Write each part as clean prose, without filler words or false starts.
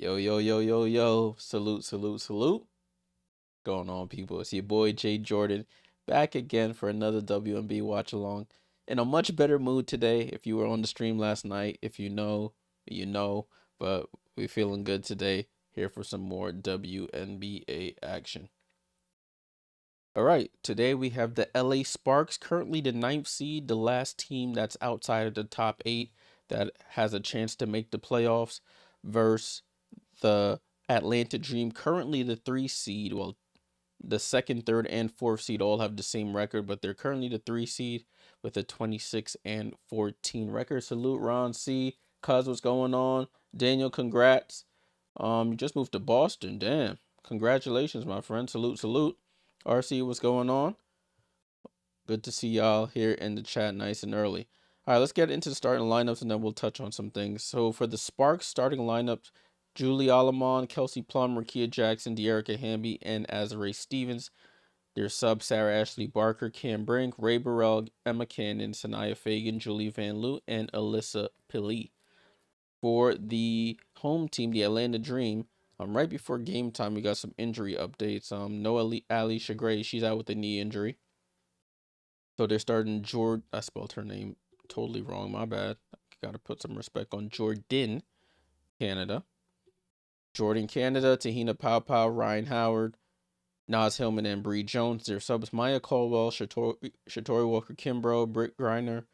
Yo, yo, yo, yo, yo. Salute, salute, salute. Going on, people? It's your boy Jay.Jordan back again for another WNBA watch along. In a much better mood today. If you were on the stream last night, if you know, you know. But we're feeling good today. Here for some more WNBA action. All right, today we have the LA Sparks, currently the 9th seed, the last team that's outside of the top 8 that has a chance to make the playoffs, versus the Atlanta Dream, currently the 3 seed. Well, the 2nd, 3rd, and 4th seed all have the same record, but they're currently the 3 seed with a 26-14 record. Salute Ron C. Cuz, what's going on? Daniel, congrats. You just moved to Boston. Damn. Congratulations, my friend. Salute, salute. RC, what's going on? Good to see y'all here in the chat nice and early. All right, let's get into the starting lineups and then we'll touch on some things. So for the Sparks starting lineups, Julie Alamon, Kelsey Plum, Rakia Jackson, Dearica Hamby, and Azare Stevens. Their subs, Sarah Ashley Barker, Cam Brink, Ray Burrell, Emma Cannon, Sanaya Fagan, Julie Van Loo, and Alyssa Pili. For the home team, the Atlanta Dream, right before game time, we got some injury updates. Allisha Gray, she's out with a knee injury. So they're starting I spelled her name totally wrong. My bad. Got to put some respect on Jordan Canada. Jordan Canada, Tahina Pau, Rhyne Howard, Nas Hillman, and Bree Jones. Their subs, Maya Caldwell, Shatori Walker Kimbrough, Britt Griner,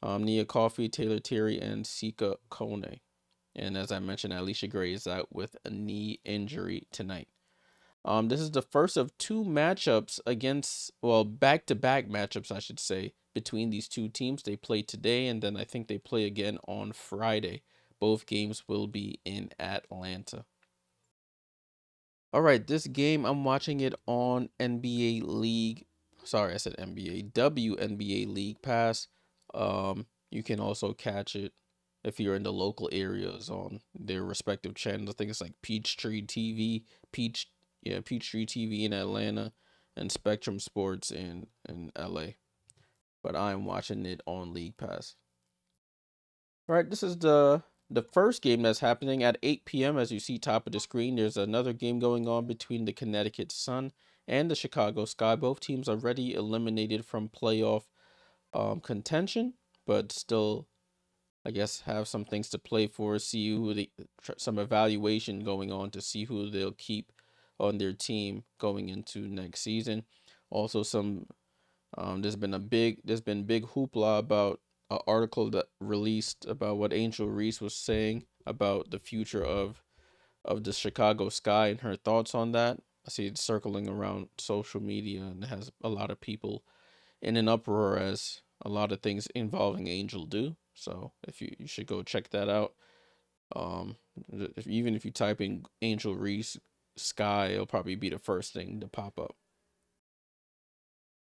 Nia Coffey, Taylor Terry, and Sika Kone. And as I mentioned, Allisha Gray is out with a knee injury tonight. This is the first of 2 matchups against, well, back-to-back matchups, I should say, between these 2 teams. They play today, and then I think they play again on Friday. Both games will be in Atlanta. All right, this game, I'm watching it on NBA League. Sorry, I said NBA. WNBA League Pass. You can also catch it if you're in the local areas on their respective channels. I think it's like Peachtree TV, Peachtree TV in Atlanta, and Spectrum Sports in LA. But I'm watching it on League Pass. All right, this is the first game that's happening at 8 p.m. As you see top of the screen. There's another game going on between the Connecticut Sun and the Chicago Sky. Both teams already eliminated from playoff contention, but still, I guess, have some things to play for. See who some evaluation going on to see who they'll keep on their team going into next season. Also, some there's been big hoopla about an article that released about what Angel Reese was saying about the future of the Chicago Sky and her thoughts on that. I see it circling around social media and it has a lot of people in an uproar, as a lot of things involving Angel do. So if you should go check that out. Even if you type in Angel Reese Sky, it'll probably be the first thing to pop up.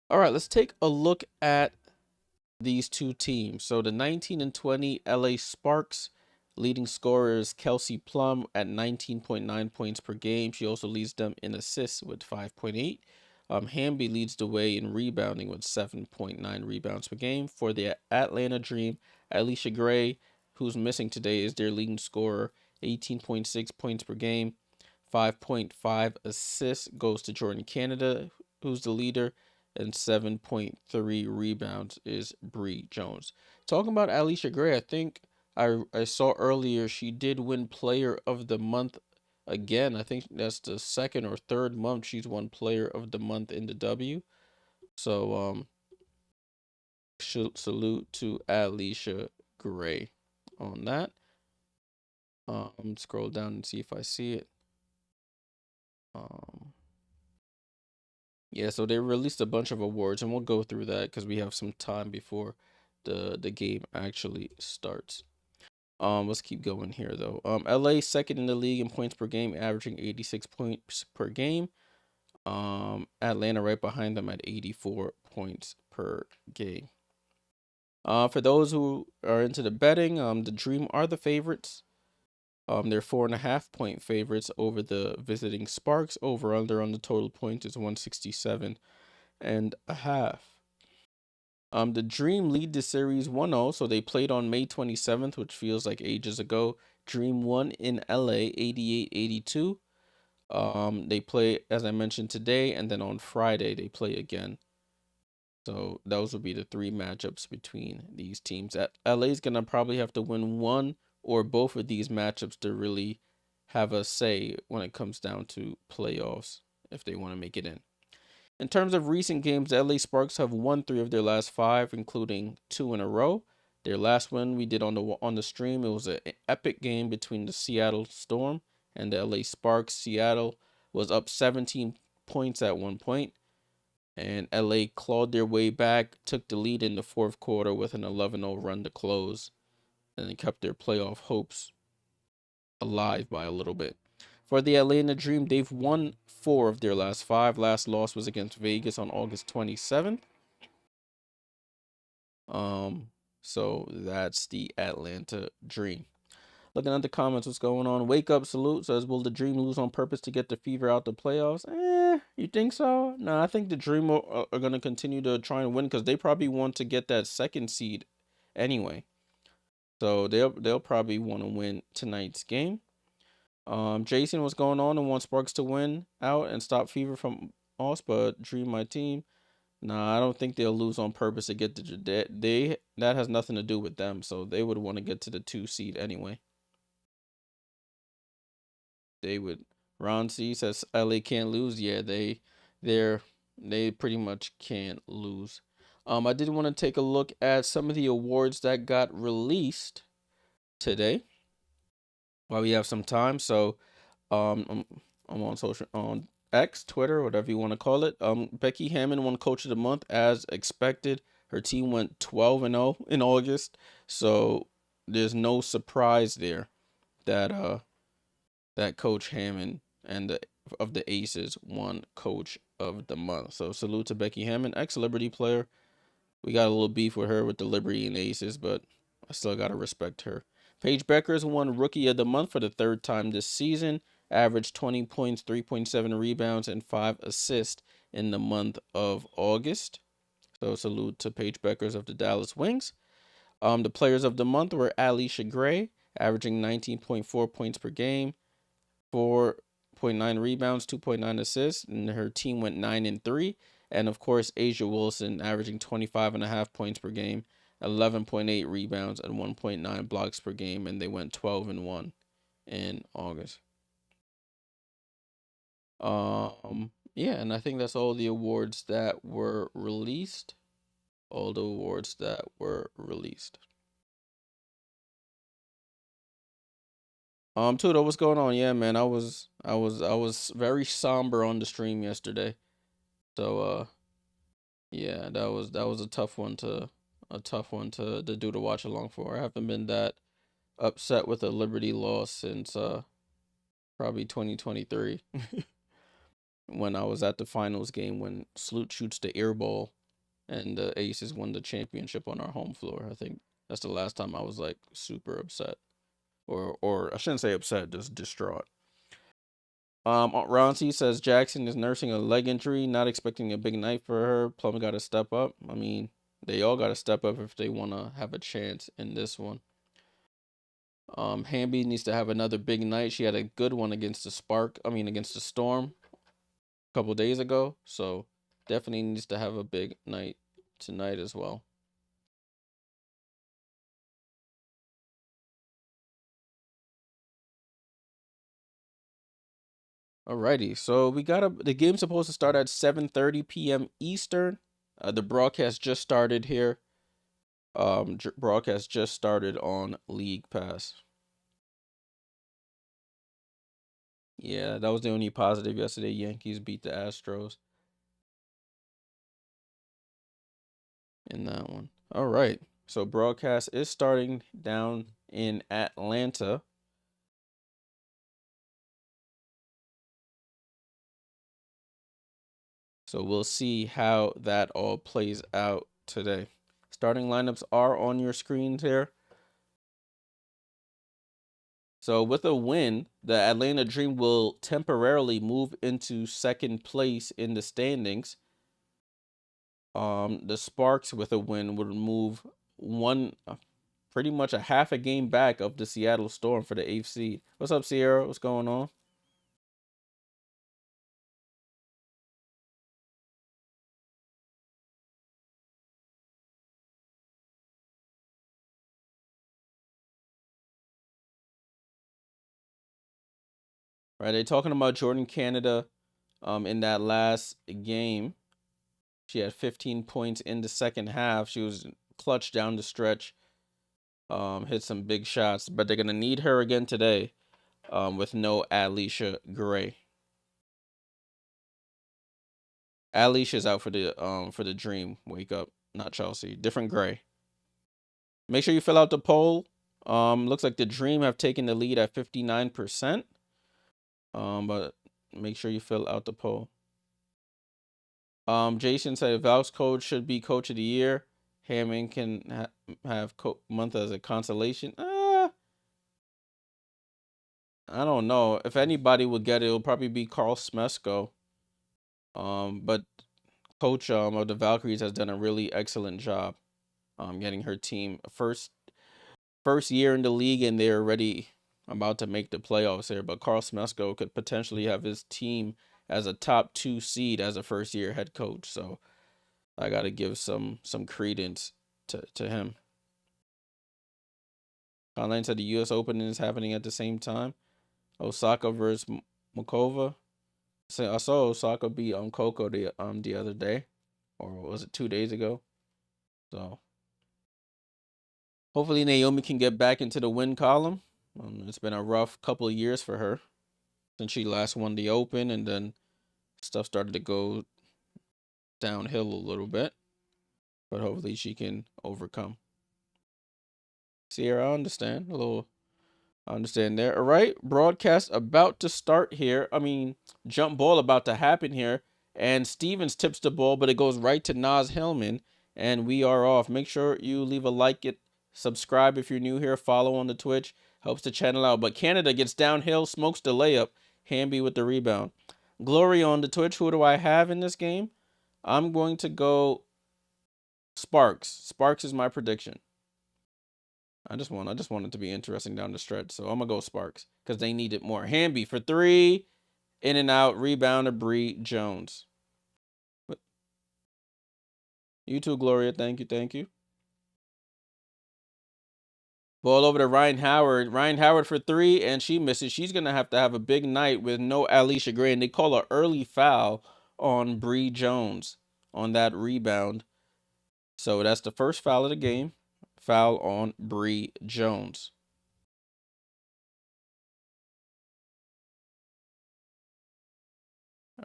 All right, let's take a look at these 2 teams. So the 19-20 LA Sparks, leading scorer is Kelsey Plum at 19.9 points per game. She also leads them in assists with 5.8. Hamby leads the way in rebounding with 7.9 rebounds per game. For the Atlanta Dream, Allisha Gray, who's missing today, is their leading scorer, 18.6 points per game. 5.5 assists goes to Jordan Canada, who's the leader, and 7.3 rebounds is Bree Jones. Talking about Allisha Gray, I think I saw earlier she did win Player of the Month again. I think that's the 2nd or 3rd month she's won Player of the Month in the W. So salute to Allisha Gray on that. Scroll down and see if I see it. Yeah, so they released a bunch of awards, and we'll go through that because we have some time before the game actually starts. Let's keep going here though. LA 2nd in the league in points per game, averaging 86 points per game. Atlanta right behind them at 84 points per game. For those who are into the betting, the Dream are the favorites. They're 4.5 point favorites over the visiting Sparks. Over under on the total points is 167.5. The Dream lead the series 1-0, so they played on May 27th, which feels like ages ago. Dream won in LA 88-82. They play, as I mentioned, today, and then on Friday they play again. So those would be the three matchups between these teams. LA's gonna probably have to win one or both of these matchups to really have a say when it comes down to playoffs if they want to make it in. In terms of recent games, the LA Sparks have won 3 of their last 5, including 2 in a row. Their last one we did on the stream. It was an epic game between the Seattle Storm and the LA Sparks. Seattle was up 17 points at one point, and LA clawed their way back, took the lead in the fourth quarter with an 11-0 run to close, and they kept their playoff hopes alive by a little bit. For the Atlanta Dream, they've won 4 of their last 5. Last loss was against Vegas on August 27th. So that's the Atlanta Dream. Looking at the comments, what's going on? Wake Up Salute says, will the Dream lose on purpose to get the Fever out the playoffs? You think so? No, I think the Dream are going to continue to try and win because they probably want to get that second seed anyway. So they'll probably want to win tonight's game. Jason, what's going on? And wants Sparks to win out and stop Fever from us, but Dream my team. Nah, I don't think they'll lose on purpose to get to that has nothing to do with them, so they would want to get to the 2 seed anyway. They would. Ron C says LA can't lose. Yeah, they pretty much can't lose. I did want to take a look at some of the awards that got released today while we have some time. So I'm on X, Twitter, whatever you want to call it. Becky Hammon won Coach of the Month as expected. Her team went 12-0 in August, so there's no surprise there that that Coach Hammon and of the Aces won Coach of the Month. So salute to Becky Hammon, ex-Liberty player. We got a little beef with her with the Liberty and Aces, but I still gotta respect her. Paige Beckers won Rookie of the Month for the 3rd time this season. Averaged 20 points, 3.7 rebounds, and 5 assists in the month of August. So salute to Paige Beckers of the Dallas Wings. The players of the month were Allisha Gray, averaging 19.4 points per game, 4.9 rebounds, 2.9 assists, and her team went 9-3. And of course, Asia Wilson, averaging 25.5 points per game, 11.8 rebounds, and 1.9 blocks per game, and they went 12-1 in August. Yeah, and I think that's all the awards that were released. All the awards that were released. Tudo, what's going on? Yeah, man, I was very somber on the stream yesterday. So yeah, that was a tough one to do the watch along for. I haven't been that upset with a Liberty loss since probably 2023 when I was at the finals game when Sloot shoots the air ball and the Aces won the championship on our home floor. I think that's the last time I was like super upset. Or I shouldn't say upset, just distraught. Ron C says Jackson is nursing a leg injury, not expecting a big night for her. Plum got to step up. I mean, they all got to step up if they want to have a chance in this one. Hamby needs to have another big night. She had a good one against the Storm a couple days ago. So definitely needs to have a big night tonight as well. Alrighty, so the game's supposed to start at 7:30 p.m. Eastern. The broadcast just started here. Broadcast just started on League Pass. Yeah, that was the only positive yesterday. Yankees beat the Astros in that one. All right, so broadcast is starting down in Atlanta. So we'll see how that all plays out today. Starting lineups are on your screens here. So with a win, the Atlanta Dream will temporarily move into second place in the standings. The Sparks with a win would move pretty much a half a game back of the Seattle Storm for the 8th seed. What's up, Sierra? What's going on? Right, they're talking about Jordan Canada. In that last game, she had 15 points in the second half. She was clutch down the stretch. Hit some big shots, but they're gonna need her again today. With no Allisha Gray. Allisha's out for the Dream. Wake up, not Chelsea. Different Gray. Make sure you fill out the poll. Looks like the Dream have taken the lead at 59%. But make sure you fill out the poll. Jason said Val's coach should be coach of the year. Hammond can have month as a consolation. I don't know. If anybody would get it, it'll probably be Carl Smesko. But coach of the Valkyries has done a really excellent job getting her team first year in the league, and they're already about to make the playoffs here. But Carl Smesko could potentially have his team as a top 2 seed as a first year head coach. So I got to give some credence to him. Online said the U.S. Open is happening at the same time. Osaka versus Mokova. So I saw Osaka beat Coco the other day, or was it 2 days ago? So hopefully Naomi can get back into the win column. It's been a rough couple of years for her since she last won the Open, and then stuff started to go downhill a little bit. But hopefully she can overcome. Sierra, I understand there. All right, broadcast about to start here. I mean, jump ball about to happen here. And Stevens tips the ball, but it goes right to Naz Hillman. And we are off. Make sure you leave a like, subscribe if you're new here, follow on the Twitch. Helps the channel out. But Canada gets downhill, smokes the layup. Hamby with the rebound. Glory on the Twitch. Who do I have in this game? I'm going to go Sparks. Sparks is my prediction. I just want it to be interesting down the stretch. So I'm going to go Sparks because they need it more. Hamby for 3. In and out. Rebound to Bree Jones. But you too, Gloria. Thank you. Ball over to Rhyne Howard. Rhyne Howard for 3, and she misses. She's going to have a big night with no Allisha Gray. And they call an early foul on Bree Jones on that rebound. So that's the first foul of the game. Foul on Bree Jones.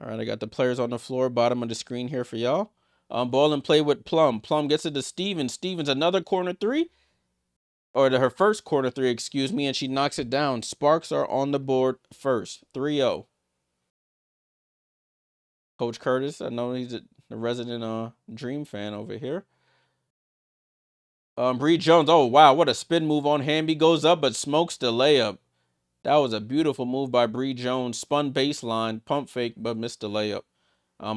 All right, I got the players on the floor, bottom of the screen here for y'all. Ball and play with Plum. Plum gets it to Stevens. Stevens, another corner 3. Or her first corner 3, excuse me, and she knocks it down. Sparks are on the board first. 3-0. Coach Curtis, I know he's a resident Dream fan over here. Bree Jones, oh, wow, what a spin move on Hamby. Goes up, but smokes the layup. That was a beautiful move by Bree Jones. Spun baseline, pump fake, but missed the layup.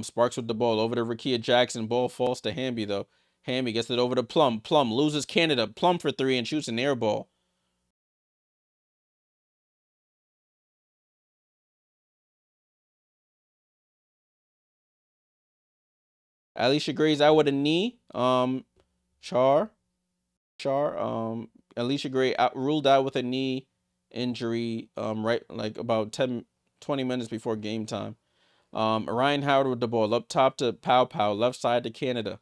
Sparks with the ball. Over to Rakia Jackson. Ball falls to Hamby, though. Hamby gets it over to Plum. Plum loses Canada. Plum for 3 and shoots an air ball. Allisha Gray's out with a knee. Allisha Gray ruled out with a knee injury right like about 20 minutes before game time. Rhyne Howard with the ball up top to Pow, left side to Canada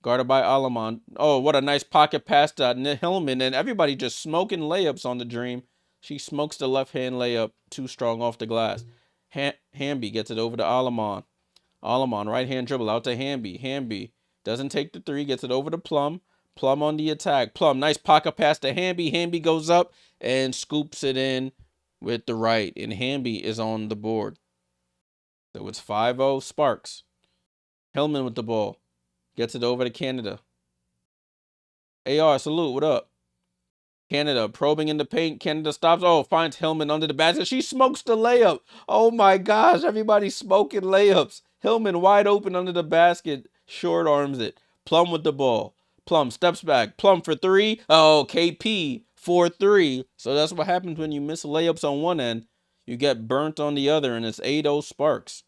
guarded by Alamon. Oh, what a nice pocket pass to Hillman, and everybody just smoking layups on the Dream. She smokes the left hand layup, too strong off the glass. Hamby gets it over to Alamon. Right hand dribble out to Hamby doesn't take the 3, gets it over to Plum. Plum on the attack. Plum, nice pocket pass to Hamby. Hamby goes up and scoops it in with the right, and Hamby is on the board. So it's 5-0 Sparks. Hillman with the ball. Gets it over to Canada. AR, salute, what up? Canada probing in the paint. Canada stops. Oh, finds Hillman under the basket. She smokes the layup. Oh my gosh, everybody's smoking layups. Hillman wide open under the basket. Short arms it. Plum with the ball. Plum steps back. Plum for three. Oh, KP for three. So that's what happens when you miss layups on one end. You get burnt on the other, and it's 8-0 Sparks.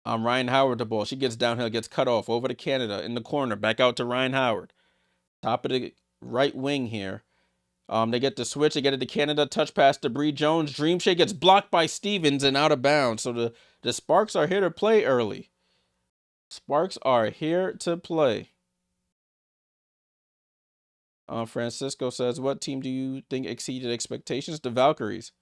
Rhyne Howard the ball. She gets downhill, gets cut off over to Canada in the corner. Back out to Rhyne Howard. Top of the right wing here. They get the switch. They get it to Canada. Touch pass to Bree Jones. Dream Shake gets blocked by Stevens and out of bounds. So the Sparks are here to play early. Sparks are here to play. Francisco says, what team do you think exceeded expectations? The Valkyries.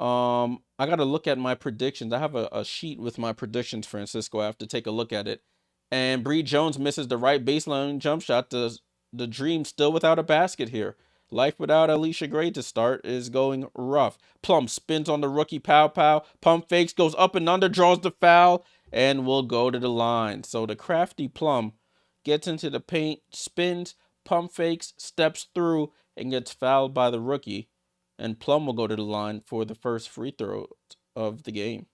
I got to look at my predictions. I have a sheet with my predictions, Francisco. I have to take a look at it. And Bree Jones misses the right baseline jump shot. The Dream still without a basket here. Life without Allisha Gray to start is going rough. Plum spins on the rookie Pow Pow. Pump fakes, goes up and under, draws the foul, and will go to the line. So the crafty Plum gets into the paint, spins, pump fakes, steps through, and gets fouled by the rookie. And Plum will go to the line for the first free throw of the game.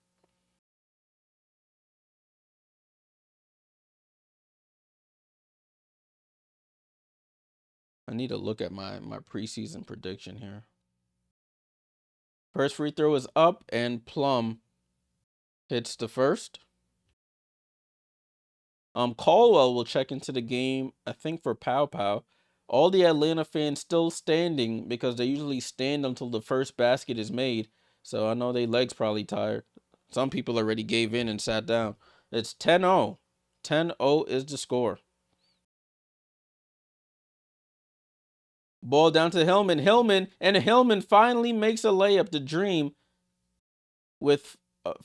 I need to look at my preseason prediction here. First free throw is up, and Plum hits the first. Caldwell will check into the game, I think, for Pow Pow. All the Atlanta fans still standing because they usually stand until the first basket is made. So I know their legs probably tired. Some people already gave in and sat down. It's 10-0. 10-0 is the score. Ball down to Hillman. Hillman finally makes a layup. The Dream with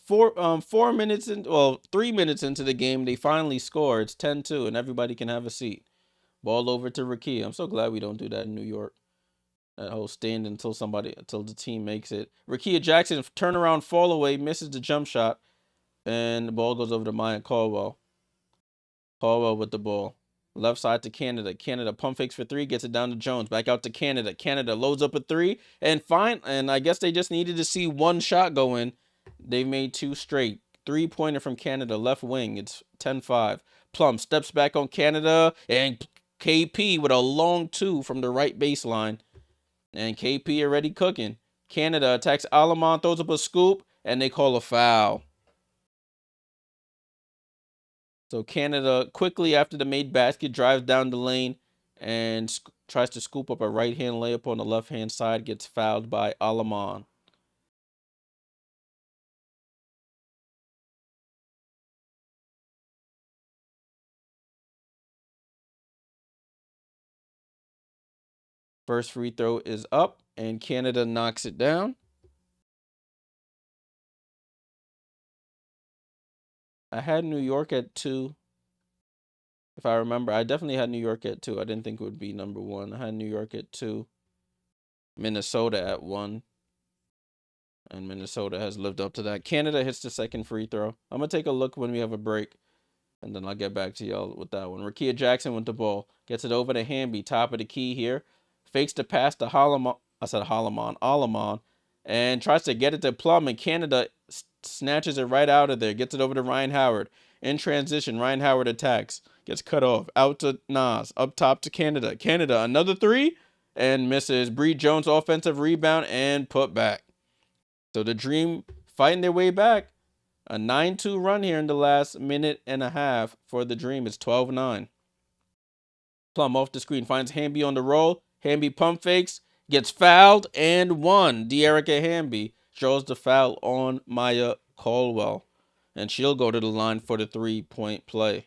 3 minutes into the game, they finally score. It's 10-2, and everybody can have a seat. Ball over to Rakia. I'm so glad we don't do that in New York. That whole stand until the team makes it. Rakia Jackson, turnaround fall away, misses the jump shot. And the ball goes over to Maya Caldwell. Caldwell with the ball. Left side to Canada. Canada pump fakes for three, gets it down to Jones. Back out to Canada. Canada loads up a three. And I guess they just needed to see one shot go in. They made two straight. 3-pointer from Canada, left wing. It's 10-5. Plum steps back on Canada, and KP with a long two from the right baseline. And KP already cooking. Canada attacks Alamon, throws up a scoop, and they call a foul. So Canada quickly after the made basket drives down the lane and tries to scoop up a right-hand layup on the left-hand side, gets fouled by Alamon. First free throw is up, and Canada knocks it down. I had New York at 2. If I remember, I definitely had New York at 2. I didn't think it would be number 1. I had New York at 2. Minnesota at 1. And Minnesota has lived up to that. Canada hits the second free throw. I'm going to take a look when we have a break. And then I'll get back to y'all with that one. Rakia Jackson with the ball. Gets it over to Hamby. Top of the key here. Fakes the pass to Alamon. And tries to get it to Plum. And Canada snatches it right out of there. Gets it over to Rhyne Howard. In transition, Rhyne Howard attacks. Gets cut off. Out to Nas. Up top to Canada. Canada, another three. And misses. Bree Jones offensive rebound and put back. So the Dream fighting their way back. A 9-2 run here in the last minute and a half for the Dream. It's 12-9. Plum off the screen. Finds Hamby on the roll. Hamby pump fakes. Gets fouled and won. Dearica Hamby draws the foul on Maya Caldwell. And she'll go to the line for the 3-point play.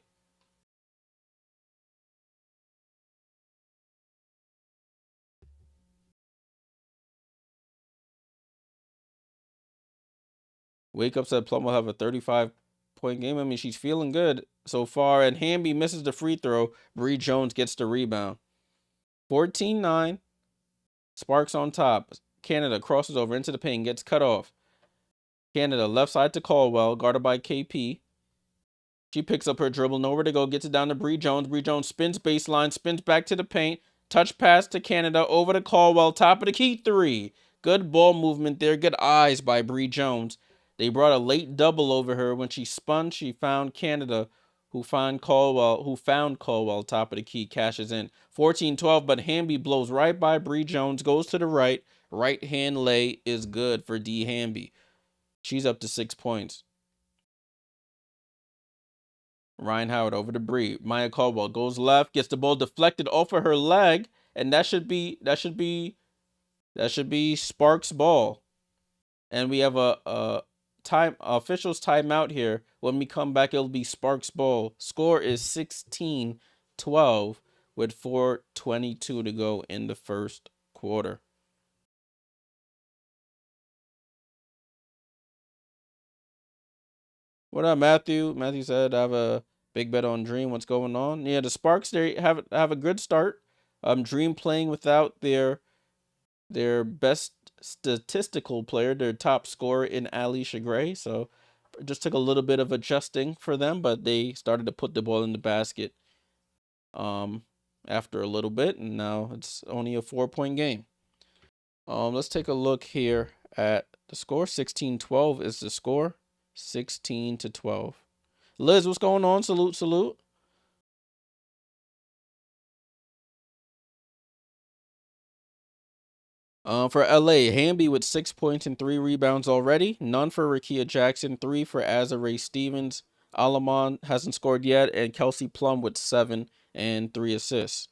Wake Up said Plum will have a 35-point game. I mean, she's feeling good so far. And Hamby misses the free throw. Bree Jones gets the rebound. 14-9. Sparks on top. Canada crosses over into the paint. Gets cut off. Canada left side to Caldwell. Guarded by KP. She picks up her dribble. Nowhere to go. Gets it down to Bree Jones. Bree Jones spins baseline. Spins back to the paint. Touch pass to Canada. Over to Caldwell. Top of the key. 3. Good ball movement there. Good eyes by Bree Jones. They brought a late double over her. When she spun, she found Canada, who found Caldwell top of the key, cashes in. 14-12, but Hamby blows right by Bree Jones, goes to the right. Right hand lay is good for D. Hamby. She's up to 6 points. Rhyne Howard over to Bree. Maya Caldwell goes left, gets the ball deflected off of her leg, and that should be Sparks' ball. And we have a officials timeout here. When we come back, it'll be Sparks' ball. Score is 16-12 with 4:22 to go in the first quarter. What up, Matthew? Matthew said, I have a big bet on Dream. What's going on? Yeah, the Sparks, they have a good start. Dream playing without their best statistical player, their top scorer in Allisha Gray. So it just took a little bit of adjusting for them, but they started to put the ball in the basket after a little bit, and now it's only a 4-point game. Let's take a look here at the score. 16-12 is the score. 16-12. Liz, what's going on? Salute, salute. For LA, Hamby with 6 points and 3 rebounds already. None for Rakia Jackson. 3 for Azare Stevens. Alamon hasn't scored yet, and Kelsey Plum with 7 and 3 assists.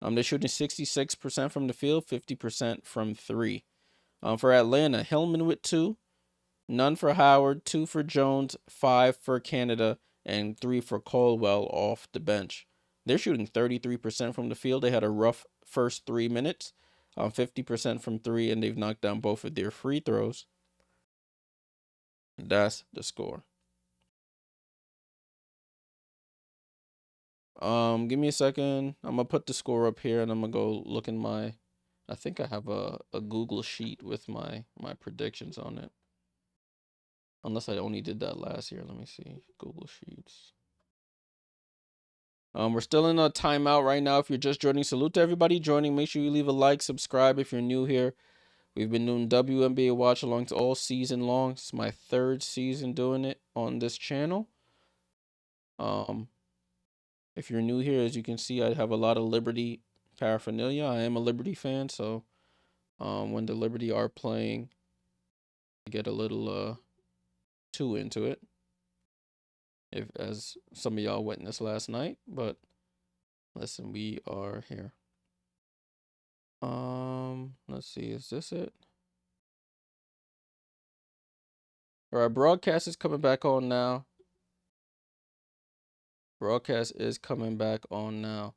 They're shooting 66% from the field, 50% from 3. For Atlanta, Hillman with 2. None for Howard. 2 for Jones. 5 for Canada, and 3 for Caldwell off the bench. They're shooting 33% from the field. They had a rough first 3 minutes. 50% from 3, and they've knocked down both of their free throws. That's the score. Give me a second. I'm gonna put the score up here, and I'm gonna go look in my. I think I have a Google sheet with my predictions on it. Unless I only did that last year. Let me see. Google Sheets. We're still in a timeout right now. If you're just joining, salute to everybody joining. Make sure you leave a like, subscribe if you're new here. We've been doing WNBA watch-alongs all season long. It's my 3rd season doing it on this channel. If you're new here, as you can see, I have a lot of Liberty paraphernalia. I am a Liberty fan, so when the Liberty are playing, I get a little too into it. As some of y'all witnessed last night, but listen, we are here. Let's see, is this it? All right, broadcast is coming back on now. Broadcast is coming back on now.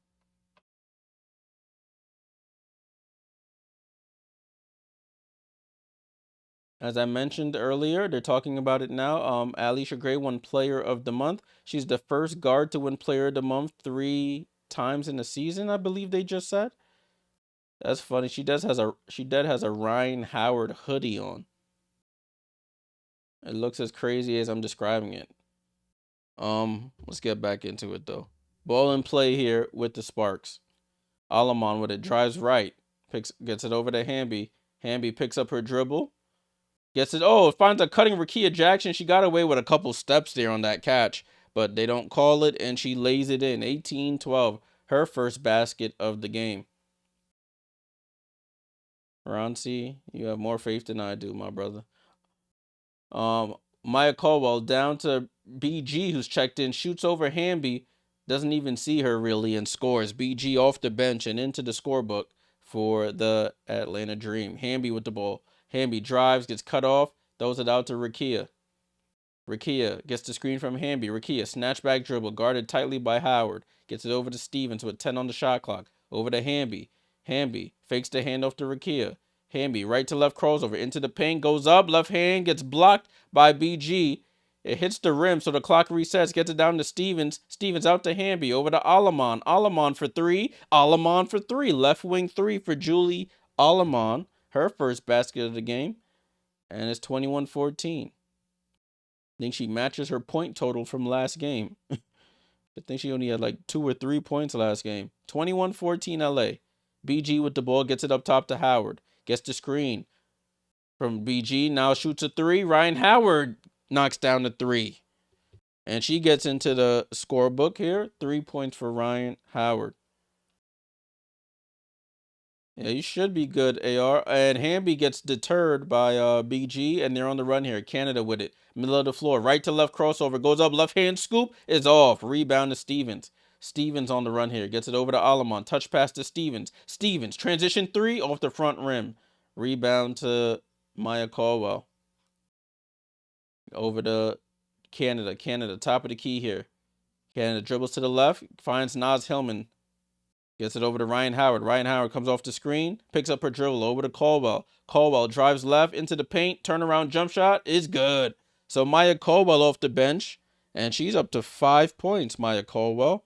As I mentioned earlier, they're talking about it now. Allisha Gray won Player of the Month. She's the first guard to win Player of the Month 3 times in a season, I believe they just said. That's funny. She has a Rhyne Howard hoodie on. It looks as crazy as I'm describing it. Let's get back into it though. Ball in play here with the Sparks. Alamon with it, drives right, gets it over to Hamby. Hamby picks up her dribble, gets it. Oh, finds a cutting Rakia Jackson. She got away with a couple steps there on that catch, but they don't call it, and she lays it in. 18-12, her first basket of the game. Ronci, you have more faith than I do, my brother. Maya Caldwell down to BG, who's checked in, shoots over Hamby, doesn't even see her really, and scores. BG off the bench and into the scorebook for the Atlanta Dream. Hamby with the ball. Hamby drives, gets cut off, throws it out to Rakia. Rakia gets the screen from Hamby. Rakia, snatchback dribble, guarded tightly by Howard. Gets it over to Stevens with 10 on the shot clock. Over to Hamby. Hamby fakes the handoff to Rakia. Hamby, right to left crossover into the paint, goes up, left hand gets blocked by BG. It hits the rim, so the clock resets, gets it down to Stevens. Stevens out to Hamby, over to Alamon. Alamon for 3. Alamon for 3. Left wing 3 for Julie Alamon. Her first basket of the game. And it's 21-14. I think she matches her point total from last game. I think she only had like 2 or 3 points last game. 21-14 LA. BG with the ball, gets it up top to Howard. Gets the screen. from BG. Now shoots a three. Rhyne Howard knocks down the three. And she gets into the scorebook here. 3 points for Rhyne Howard. Yeah, you should be good, AR. And Hamby gets deterred by BG, and they're on the run here. Canada with it. Middle of the floor. Right to left crossover. Goes up. Left hand scoop is off. Rebound to Stevens. Stevens on the run here. Gets it over to Alamon. Touch pass to Stevens. Stevens. Transition three off the front rim. Rebound to Maya Caldwell. Over to Canada. Canada, top of the key here. Canada dribbles to the left. Finds Naz Hillman. Gets it over to Rhyne Howard. Rhyne Howard comes off the screen. Picks up her dribble over to Caldwell. Caldwell drives left into the paint. Turnaround jump shot is good. So Maya Caldwell off the bench. And she's up to 5 points, Maya Caldwell.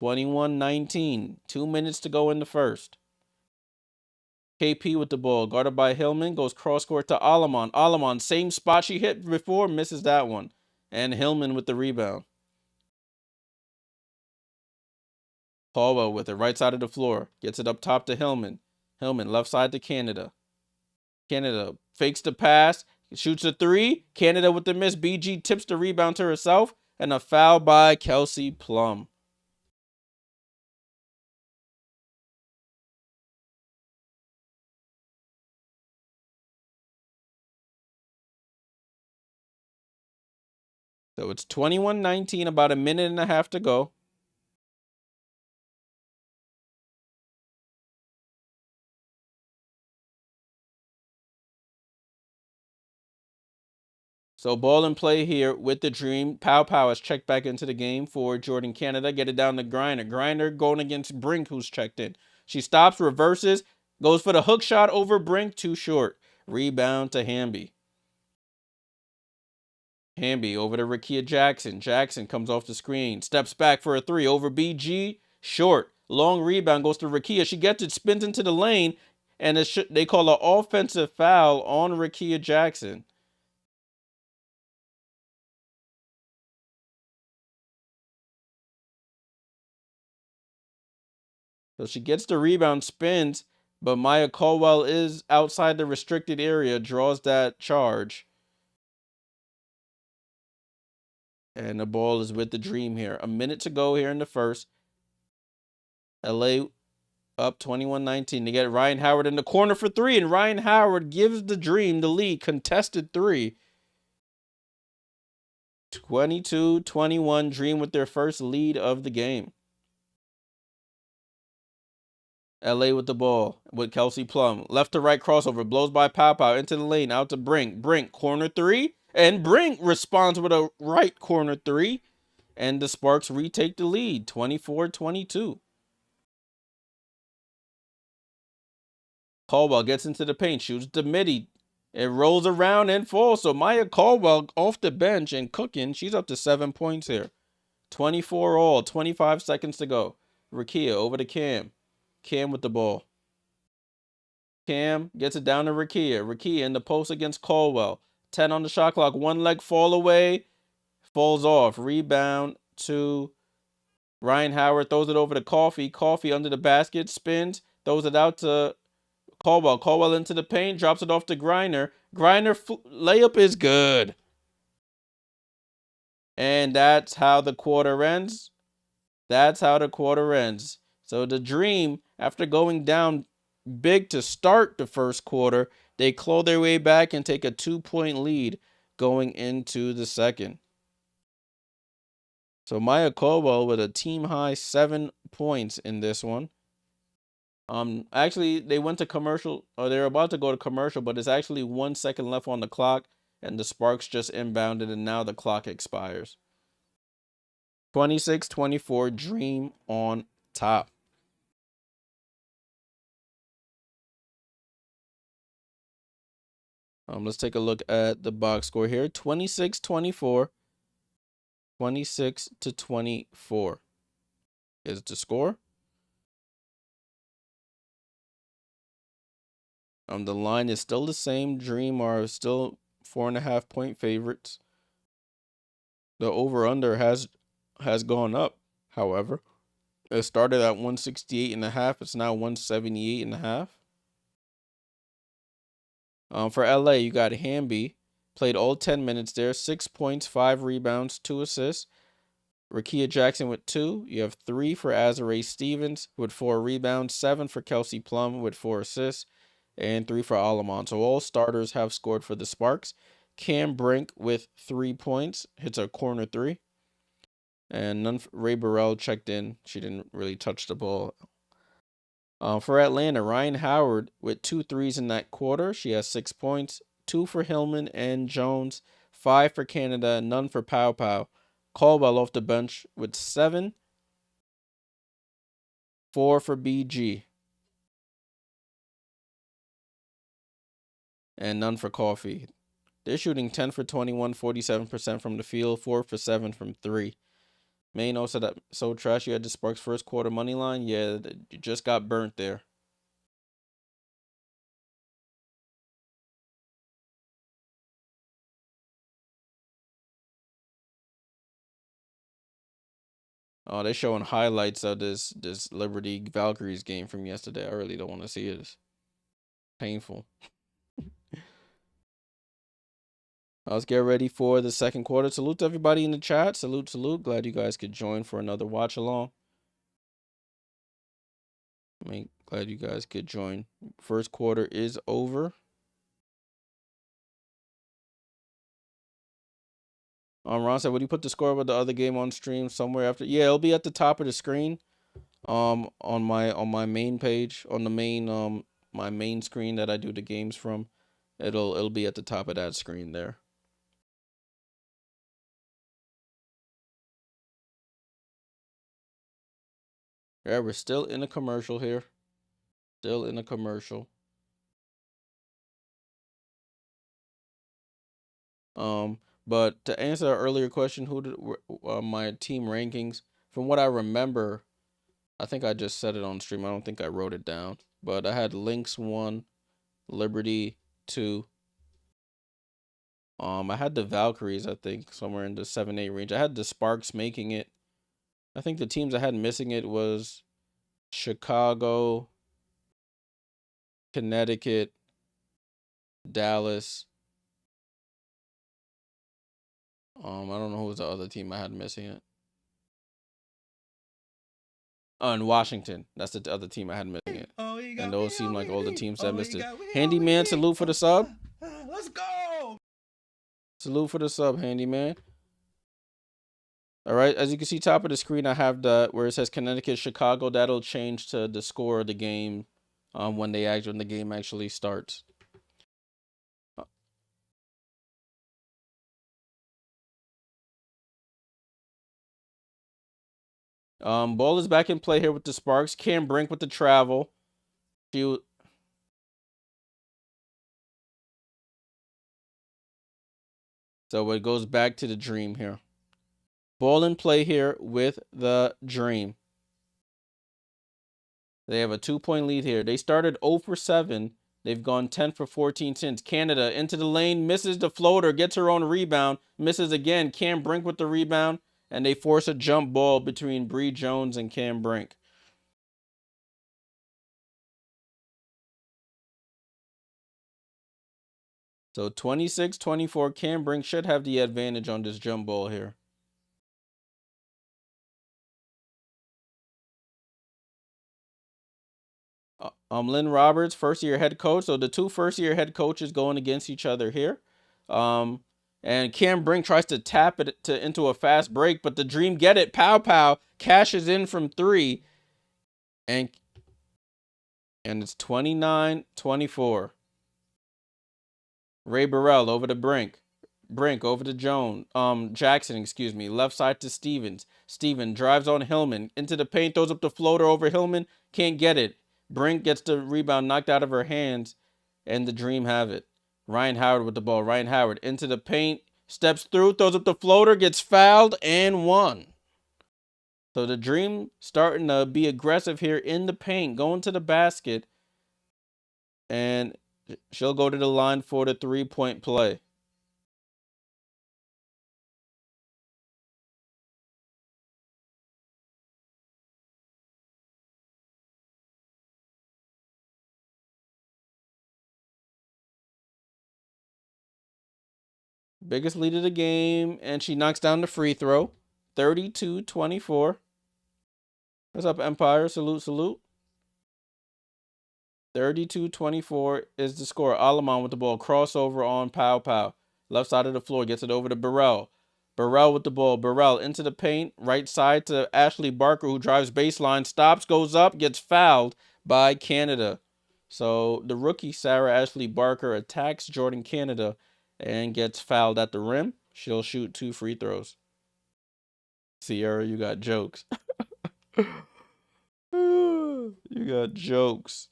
21-19. 2 minutes to go in the first. KP with the ball. Guarded by Hillman. Goes cross court to Alamon. Alamon, same spot she hit before. Misses that one. And Hillman with the rebound. Caldwell with it, right side of the floor. Gets it up top to Hillman. Hillman, left side to Canada. Canada fakes the pass, shoots a three. Canada with the miss. BG tips the rebound to herself. And a foul by Kelsey Plum. So it's 21-19, about a minute and a half to go. So ball in play here with the Dream. Pow Pow has checked back into the game for Jordan Canada. Get it down to Griner. Griner going against Brink, who's checked in. She stops, reverses, goes for the hook shot over Brink, too short. Rebound to Hamby. Hamby over to Rakia Jackson. Jackson comes off the screen. Steps back for a three over BG. Short. Long rebound goes to Rakia. She gets it, spins into the lane, and they call an offensive foul on Rakia Jackson. So she gets the rebound, spins, but Maya Caldwell is outside the restricted area, draws that charge. And the ball is with the Dream here. A minute to go here in the first. LA up 21-19. They get Rhyne Howard in the corner for three, and Rhyne Howard gives the Dream the lead. Contested three. 22-21. Dream with their first lead of the game. LA with the ball with Kelsey Plum. Left to right crossover. Blows by Pow Pow into the lane. Out to Brink. Brink, corner three. And Brink responds with a right corner three. And the Sparks retake the lead. 24-22. Caldwell gets into the paint. Shoots the midi. It rolls around and falls. So Maya Caldwell off the bench and cooking. She's up to 7 points here. 24 all. 25 seconds to go. Rakia over to Cam. Cam with the ball. Cam gets it down to Rakia. Rakia in the post against Caldwell. 10 on the shot clock. One leg fall away. Falls off. Rebound to Rhyne Howard. Throws it over to Coffee. Coffee under the basket. Spins. Throws it out to Caldwell. Caldwell into the paint. Drops it off to Griner. Griner layup is good. And that's how the quarter ends. That's how the quarter ends. So the Dream, after going down big to start the first quarter, they claw their way back and take a 2-point lead going into the second. So Maya Caldwell with a team high 7 points in this one. Actually, they went to commercial, or they're about to go to commercial, but it's actually 1 second left on the clock, and the Sparks just inbounded, and now the clock expires. 26-24, Dream on top. Let's take a look at the box score here. 26-24. 26-24 is the score. The line is still the same. Dream are still 4.5 point favorites. The over-under has gone up, however. It started at 168.5. It's now 178.5. For LA, you got Hamby, played all 10 minutes there, 6 points, 5 rebounds, 2 assists. Rakia Jackson with 2. You have 3 for Azare Stevens with 4 rebounds, 7 for Kelsey Plum with 4 assists, and 3 for Alamon. So all starters have scored for the Sparks. Cam Brink with 3 points, hits a corner 3. And none. Ray Burrell checked in. She didn't really touch the ball. For Atlanta, Rhyne Howard with 2 threes in that quarter. She has 6 points, 2 for Hillman and Jones, 5 for Canada, none for Pow Pow. Caldwell off the bench with 7, 4 for BG, and none for Coffee. They're shooting 10 for 21, 47% from the field, 4 for 7 from 3. Maine also that so trash. You had the Sparks first quarter money line. Yeah, you just got burnt there. Oh, they're showing highlights of this Liberty Valkyries game from yesterday. I really don't want to see it. It's painful. Let's get ready for the second quarter. Salute to everybody in the chat. Salute, salute. Glad you guys could join for another watch along. Glad you guys could join. First quarter is over. Ron said, would you put the score of the other game on stream somewhere after? Yeah, it'll be at the top of the screen. On my main page, on the main my main screen that I do the games from. It'll be at the top of that screen there. Yeah, we're still in a commercial here. Still in a commercial. But to answer our earlier question, who did my team rankings? From what I remember, I think I just said it on stream. I don't think I wrote it down. But I had Lynx 1, Liberty 2. I had the Valkyries, I think, somewhere in the 7-8 range. I had the Sparks making it. I think the teams I had missing it was Chicago, Connecticut, Dallas. I don't know who was the other team I had missing it. And Washington. That's the other team I had missing it. And those seem like all the teams that missed it. Handyman, salute for the sub. Let's go. Salute for the sub, Handyman. All right, as you can see, top of the screen, I have the where it says Connecticut, Chicago. That'll change to the score of the game when the game actually starts. Ball is back in play here with the Sparks. Cam Brink with the travel. So it goes back to the Dream here. Ball in play here with the Dream. They have a 2-point lead here. They started 0 for 7. They've gone 10 for 14 since. Canada into the lane, misses the floater, gets her own rebound, misses again. Cam Brink with the rebound, and they force a jump ball between Bree Jones and Cam Brink. So 26-24, Cam Brink should have the advantage on this jump ball here. Lynn Roberts, first-year head coach. So the two first-year head coaches going against each other here. And Cam Brink tries to tap it into a fast break, but the Dream get it. Pow Pow cashes in from 3. And it's 29-24. Ray Burrell over to Brink. Brink over to Jackson, excuse me. Left side to Stevens. Steven drives on Hillman. Into the paint, throws up the floater over Hillman. Can't get it. Brink gets the rebound knocked out of her hands, and the Dream have it. Rhyne Howard with the ball. Rhyne Howard into the paint, steps through, throws up the floater, gets fouled, and won. So the Dream starting to be aggressive here in the paint, going to the basket, and she'll go to the line for the 3-point play. Biggest lead of the game, and she knocks down the free throw. 32-24. What's up, Empire? Salute, salute. 32-24 is the score. Alamon with the ball. Crossover on Pow Pow. Left side of the floor. Gets it over to Burrell. Burrell with the ball. Burrell into the paint. Right side to Ashley Barker, who drives baseline. Stops, goes up, gets fouled by Canada. So the rookie, Sarah Ashley Barker, attacks Jordan Canada and gets fouled at the rim. She'll shoot 2 free throws. Sierra, you got jokes. You got jokes.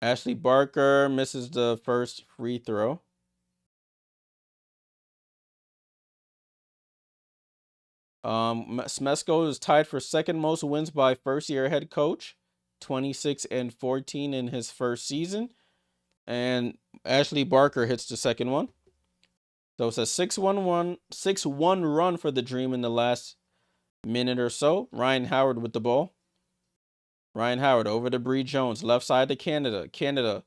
Ashley Barker misses the first free throw. Smesko is tied for second most wins by first-year head coach, 26-14 in his first season. And Ashley Barker hits the second one. So it's a 6-1 run for the Dream in the last minute or so. Rhyne Howard with the ball. Rhyne Howard over to Bree Jones. Left side to Canada. Canada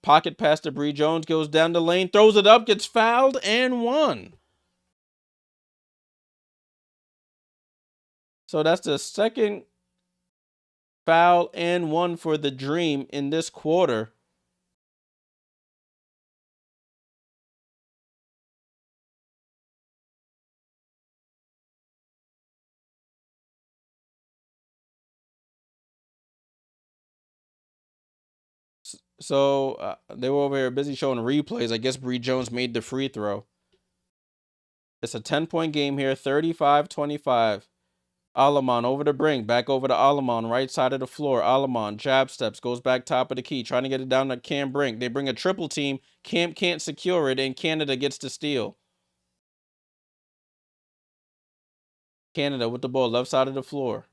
pocket pass to Bree Jones. Goes down the lane. Throws it up. Gets fouled and won. So that's the second foul and one for the Dream in this quarter. So they were over here busy showing replays. I guess Bree Jones made the free throw. It's a 10-point game here, 35-25. Alamon over the brink, back over to Alamon, right side of the floor. Alamon, jab steps, goes back top of the key, trying to get it down to Cam Brink. They bring a triple team. Cam can't secure it, and Canada gets the steal. Canada with the ball, left side of the floor.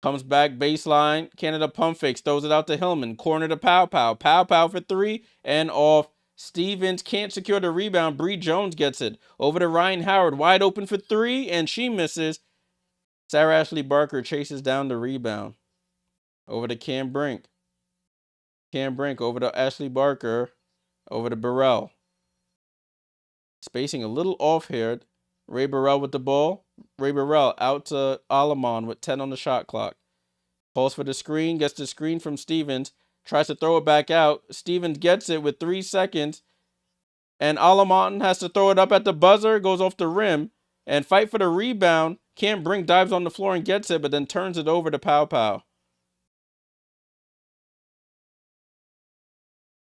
Comes back baseline. Canada pump fakes, throws it out to Hillman. Corner to Pow Pow. Pow Pow for 3 and off. Stevens can't secure the rebound. Bree Jones gets it. Over to Rhyne Howard, wide open for 3, and she misses. Sarah Ashley Barker chases down the rebound. Over to Cam Brink. Cam Brink over to Ashley Barker. Over to Burrell. Spacing a little off here. Ray Burrell with the ball. Ray Burrell out to Alamon with 10 on the shot clock. Pulls for the screen. Gets the screen from Stevens. Tries to throw it back out. Stevens gets it with 3 seconds. And Alamon has to throw it up at the buzzer. Goes off the rim. And fight for the rebound. Cam Brink dives on the floor and gets it, but then turns it over to Pow Pow.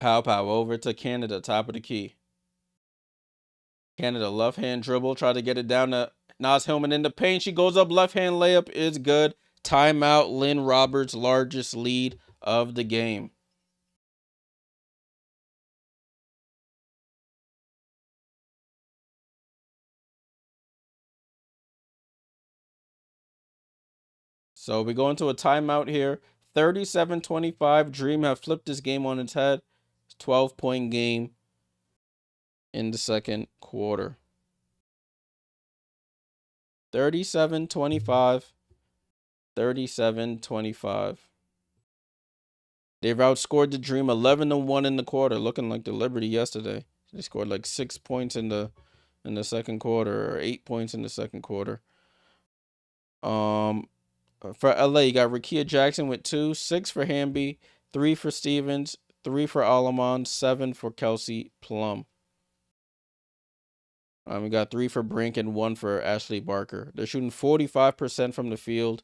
Pow Pow over to Canada, top of the key. Canada left hand dribble, try to get it down to Naz Hillman in the paint. She goes up, left hand layup is good. Timeout, Lynn Roberts' largest lead of the game. So we go into a timeout here. 37-25. Dream have flipped this game on its head. 12-point game in the second quarter. 37-25. 37-25. They've outscored the Dream 11-1 in the quarter, looking like the Liberty yesterday. They scored like 6 points in the second quarter, or 8 points in the second quarter. For LA, you got Rakia Jackson with 2, 6 for Hamby, 3 for Stevens, 3 for Alamon, 7 for Kelsey Plum. We got 3 for Brink and 1 for Ashley Barker. They're shooting 45% from the field,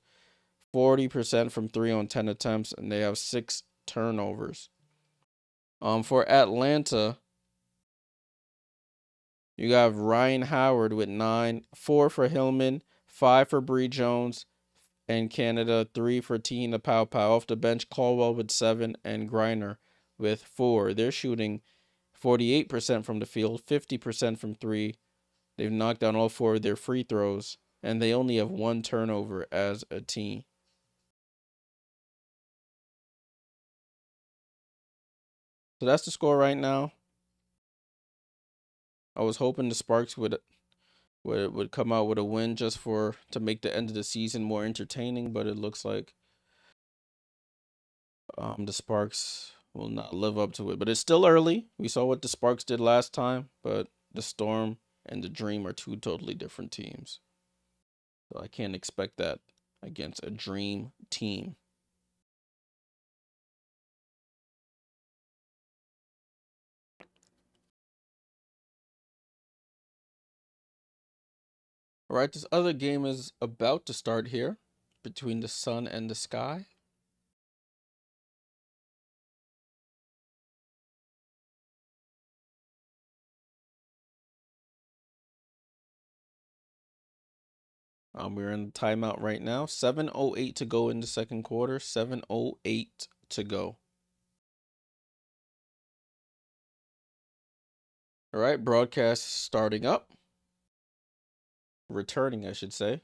40% from 3 on 10 attempts, and they have 6 turnovers. For Atlanta, you got Rhyne Howard with 9, 4 for Hillman, 5 for Bree Jones, and Canada, 3 for Tina Pow Pow. Off the bench, Caldwell with 7 and Griner with 4. They're shooting 48% from the field, 50% from 3. They've knocked down all 4 of their free throws, and they only have 1 turnover as a team. So that's the score right now. I was hoping the Sparks would come out with a win just to make the end of the season more entertaining, but it looks like The Sparks will not live up to it, but it's still early. We saw what the Sparks did last time, but the Storm and the Dream are two totally different teams. So I can't expect that against a Dream team. All right, this other game is about to start here between the Sun and the Sky. We're in timeout right now. 7:08 to go in the second quarter. 7:08 to go. All right, broadcast starting up. Returning, I should say.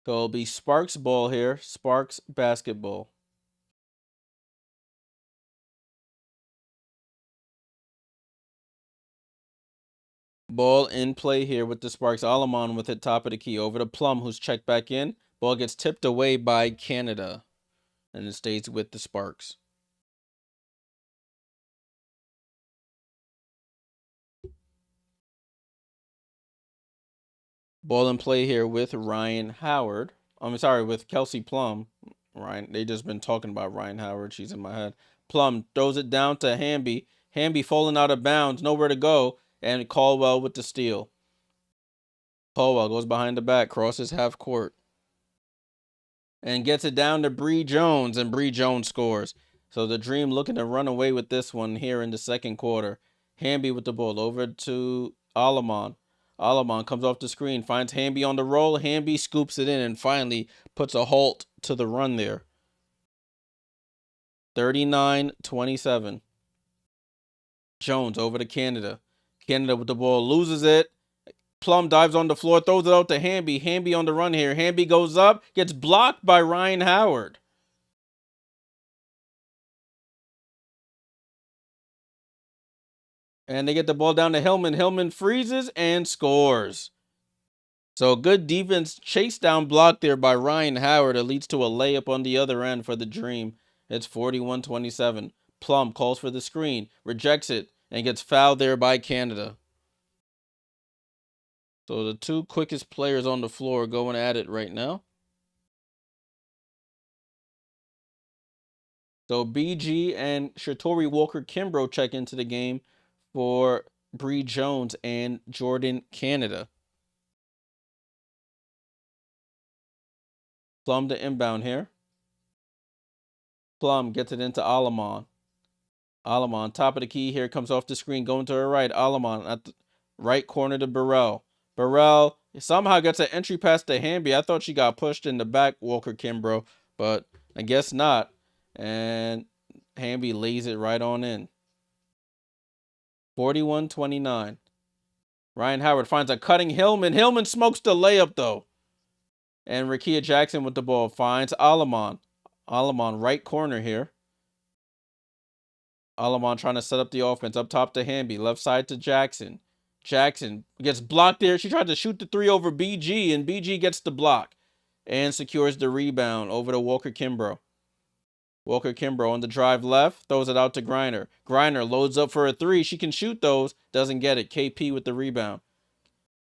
So it'll be Sparks ball here. Sparks basketball. Ball in play here with the Sparks. Alamon with it top of the key over to Plum, who's checked back in. Ball gets tipped away by Canada, and it stays with the Sparks. Ball in play here with Rhyne Howard. I'm sorry, with Kelsey Plum. Ryan, they just been talking about Rhyne Howard. She's in my head. Plum throws it down to Hamby. Hamby falling out of bounds, nowhere to go, and Caldwell with the steal. Caldwell goes behind the back, crosses half court, and gets it down to Bree Jones, and Bree Jones scores. So the Dream looking to run away with this one here in the second quarter. Hamby with the ball over to Alamon. Alamon comes off the screen, finds Hamby on the roll. Hamby scoops it in and finally puts a halt to the run there. 39-27. Jones over to Canada. Canada with the ball, loses it. Plum dives on the floor, throws it out to Hamby. Hamby on the run here. Hamby goes up, gets blocked by Rhyne Howard. And they get the ball down to Hillman. Hillman freezes and scores. So good defense, chase down block there by Rhyne Howard. It leads to a layup on the other end for the Dream. It's 41-27. Plum calls for the screen, rejects it, and gets fouled there by Canada. So the two quickest players on the floor going at it right now. So BG and Shatori Walker-Kimbrough check into the game for Bree Jones and Jordan Canada. Plum to inbound here. Plum gets it into Alamon. Alamon, top of the key here, comes off the screen, going to her right. Alamon at the right corner to Burrell. Burrell somehow gets an entry pass to Hamby. I thought she got pushed in the back, Walker-Kimbrough, but I guess not. And Hamby lays it right on in. 41-29. Rhyne Howard finds a cutting Hillman. Hillman smokes the layup, though. And Rakia Jackson with the ball finds Alamon. Alamon right corner here. Alamon trying to set up the offense. Up top to Hamby. Left side to Jackson. Jackson gets blocked there. She tried to shoot the three over BG, and BG gets the block and secures the rebound over to Walker-Kimbrough. Walker-Kimbrough on the drive left, throws it out to Griner. Griner loads up for a three. She can shoot those, doesn't get it. KP with the rebound.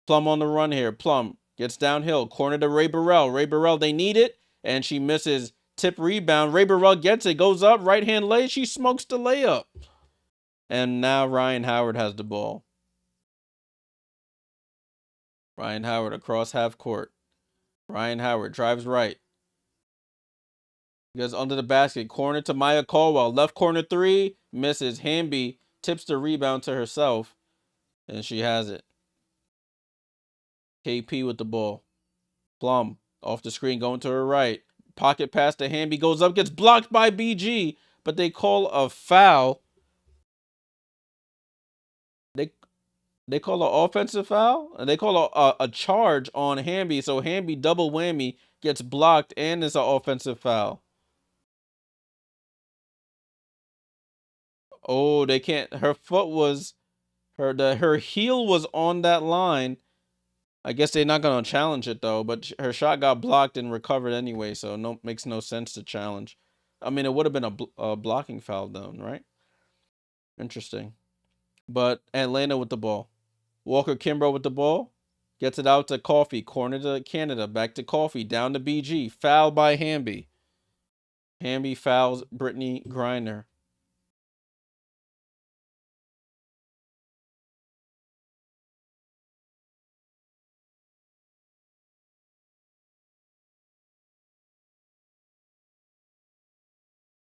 Plum on the run here. Plum gets downhill, corner to Ray Burrell. Ray Burrell, they need it, and she misses. Tip rebound. Ray Burrell gets it, goes up, right hand lay. She smokes the layup. And now Rhyne Howard has the ball. Rhyne Howard across half court. Rhyne Howard drives right. Goes under the basket. Corner to Maya Caldwell. Left corner three. Misses. Hamby tips the rebound to herself. And she has it. KP with the ball. Plum off the screen going to her right. Pocket pass to Hamby. Goes up. Gets blocked by BG. But they call a foul. They call an offensive foul. And they call a charge on Hamby. So Hamby double whammy. Gets blocked and it's an offensive foul. Oh, they can't. Her foot was her heel was on that line, I guess they're not gonna challenge it though, but her shot got blocked and recovered anyway, so makes no sense to challenge. I mean, it would have been a blocking foul then, right? Interesting. But Atlanta with the ball. Walker Kimbrough with the ball. Gets it out to Coffee. Corner to Canada. Back to Coffee. Down to BG. Foul by Hamby. Hamby fouls Brittany Griner.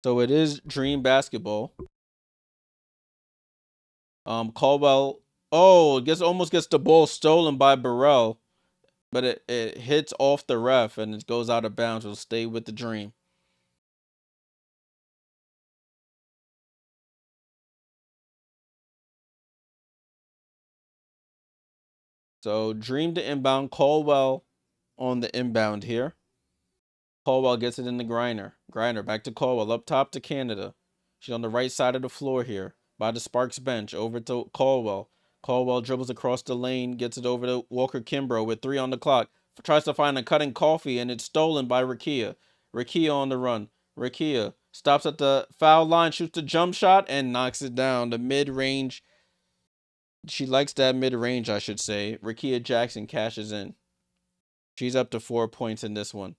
So it is Dream Basketball. Caldwell. Oh, almost gets the ball stolen by Burrell, but it hits off the ref and it goes out of bounds. It'll stay with the Dream. So Dream to inbound. Caldwell on the inbound here. Caldwell gets it in the Griner. Griner back to Caldwell. Up top to Canada. She's on the right side of the floor here. By the Sparks bench. Over to Caldwell. Caldwell dribbles across the lane. Gets it over to Walker Kimbrough with 3 on the clock. Tries to find a cutting Coffee and it's stolen by Rakia. Rakia on the run. Rakia stops at the foul line. Shoots the jump shot and knocks it down. The mid-range. She likes that mid-range, I should say. Rakia Jackson cashes in. She's up to 4 points in this one.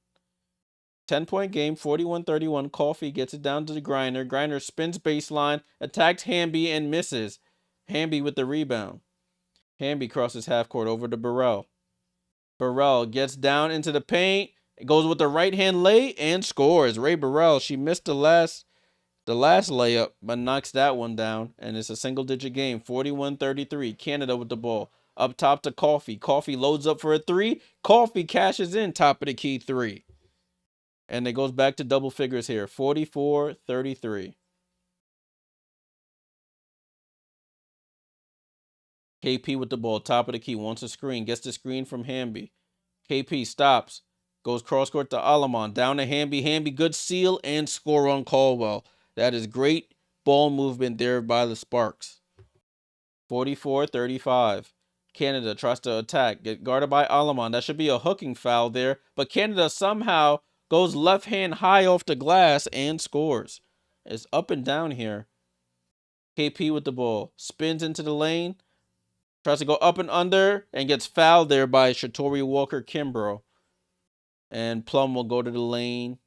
10-point game, 41-31. Coffee gets it down to the Griner. Griner spins baseline, attacks Hamby and misses. Hamby with the rebound. Hamby crosses half court over to Burrell. Burrell gets down into the paint. It goes with the right hand lay and scores. Ray Burrell, she missed the last layup, but knocks that one down. And it's a single digit game, 41-33. Canada with the ball. Up top to Coffee. Coffee loads up for a 3. Coffee cashes in, top of the key 3. And it goes back to double figures here. 44-33. KP with the ball. Top of the key. Wants a screen. Gets the screen from Hamby. KP stops. Goes cross court to Alamon. Down to Hamby. Hamby, good seal and score on Caldwell. That is great ball movement there by the Sparks. 44-35. Canada tries to attack. Get guarded by Alamon. That should be a hooking foul there. But Canada somehow goes left hand high off the glass and scores. It's up and down here. KP with the ball. Spins into the lane. Tries to go up and under and gets fouled there by Shatori Walker Kimbrough. And Plum will go to the line,